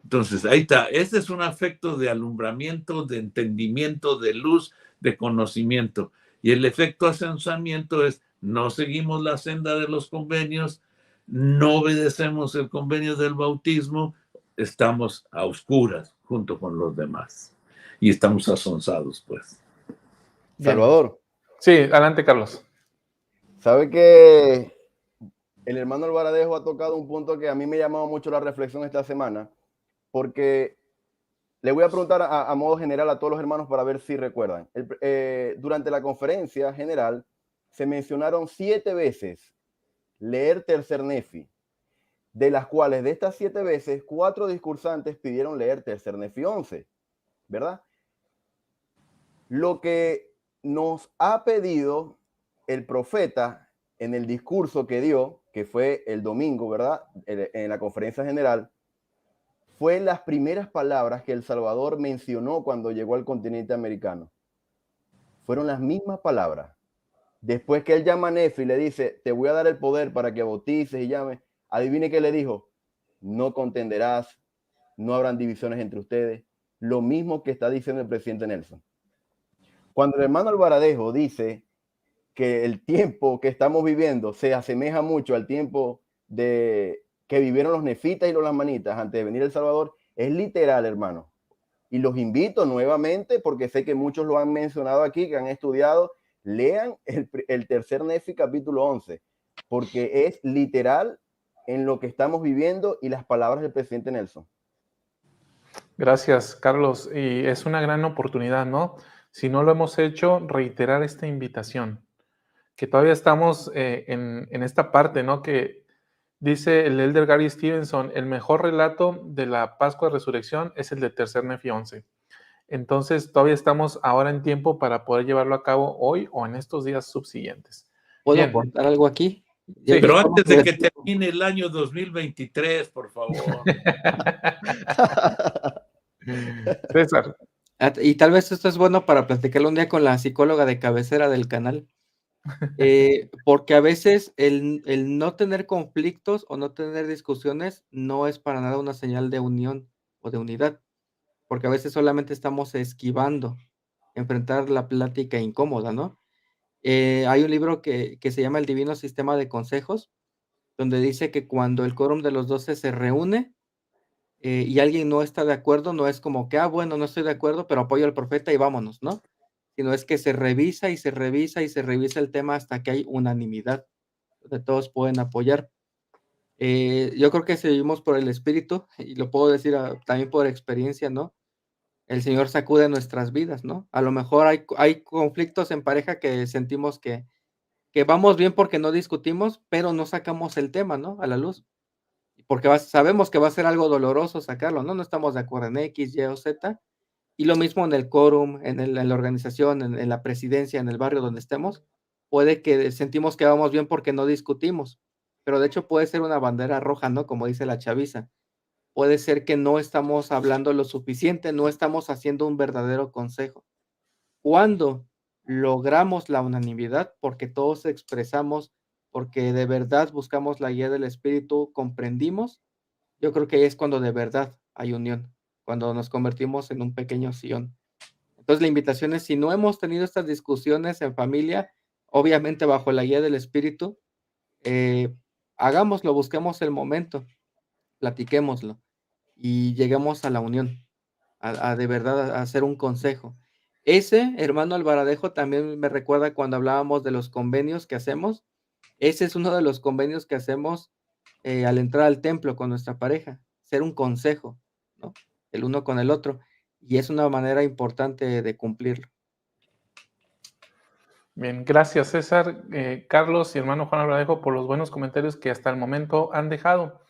Entonces, ahí está. Este es un efecto de alumbramiento, de entendimiento, de luz, de conocimiento. Y el efecto asensamiento es, no seguimos la senda de los convenios, no obedecemos el convenio del bautismo, estamos a oscuras junto con los demás y estamos asonzados, pues. Bien. Salvador, Sí, adelante, Carlos. ¿sabe que el hermano Albaradejo ha tocado un punto que a mí me llamaba mucho la reflexión esta semana? Porque le voy a preguntar a modo general a todos los hermanos para ver si recuerdan. Durante la conferencia general se mencionaron 7 veces leer Tercer Nefi, de las cuales de estas 7 veces, 4 discursantes pidieron leer Tercer Nefi 11, ¿verdad? Lo que nos ha pedido el profeta en el discurso que dio, que fue el domingo, ¿verdad? En la conferencia general, fue las primeras palabras que El Salvador mencionó cuando llegó al continente americano. Fueron las mismas palabras. Después que él llama a Nefi y le dice, te voy a dar el poder para que bautices y llames, adivine qué le dijo: no contenderás, no habrán divisiones entre ustedes. Lo mismo que está diciendo el presidente Nelson. Cuando el hermano Albaradejo dice que el tiempo que estamos viviendo se asemeja mucho al tiempo que vivieron los nefitas y los lamanitas antes de venir El Salvador, es literal, hermano. Y los invito nuevamente, porque sé que muchos lo han mencionado aquí, que han estudiado, lean el Tercer Nefi capítulo 11, porque es literal en lo que estamos viviendo y las palabras del presidente Nelson. Gracias, Carlos. Y es una gran oportunidad, ¿no? Si no lo hemos hecho, reiterar esta invitación, que todavía estamos en esta parte, ¿no? Que dice el elder Gary Stevenson, el mejor relato de la Pascua de Resurrección es el de Tercer Nefi 11. Entonces, todavía estamos ahora en tiempo para poder llevarlo a cabo hoy o en estos días subsiguientes. ¿Puedo Bien. aportar algo aquí? Sí. Pero antes de que termine el año 2023, por favor. César. Y tal vez esto es bueno para platicarlo un día con la psicóloga de cabecera del canal. Porque a veces el no tener conflictos o no tener discusiones no es para nada una señal de unión o de unidad, porque a veces solamente estamos esquivando enfrentar la plática incómoda, ¿no? Hay un libro que se llama El Divino Sistema de Consejos, donde dice que cuando el quórum de los 12 se reúne, y alguien no está de acuerdo, no es como que, bueno, no estoy de acuerdo, pero apoyo al profeta y vámonos, ¿no? Sino es que se revisa y se revisa y se revisa el tema hasta que hay unanimidad, donde todos pueden apoyar. Yo creo que seguimos por el Espíritu, y lo puedo decir también por experiencia, ¿no? El Señor sacude nuestras vidas, ¿no? A lo mejor hay conflictos en pareja que sentimos que vamos bien porque no discutimos, pero no sacamos el tema, ¿no? A la luz. Porque sabemos que va a ser algo doloroso sacarlo, ¿no? No estamos de acuerdo en X, Y o Z. Y lo mismo en el quórum, en la organización, en la presidencia, en el barrio donde estemos. Puede que sentimos que vamos bien porque no discutimos, pero de hecho puede ser una bandera roja, ¿no? Como dice la chaviza. Puede ser que no estamos hablando lo suficiente, no estamos haciendo un verdadero consejo. Cuando logramos la unanimidad, porque todos expresamos, porque de verdad buscamos la guía del Espíritu, comprendimos, yo creo que ahí es cuando de verdad hay unión, cuando nos convertimos en un pequeño Sion. Entonces, la invitación es, si no hemos tenido estas discusiones en familia, obviamente bajo la guía del Espíritu, hagámoslo, busquemos el momento, platiquémoslo y lleguemos a la unión, a de verdad a hacer un consejo. Ese, hermano Albaradejo, también me recuerda cuando hablábamos de los convenios que hacemos. Ese es uno de los convenios que hacemos al entrar al templo con nuestra pareja, ser un consejo, ¿no? El uno con el otro. Y es una manera importante de cumplirlo. Bien, gracias César, Carlos y hermano Juan Albaradejo por los buenos comentarios que hasta el momento han dejado.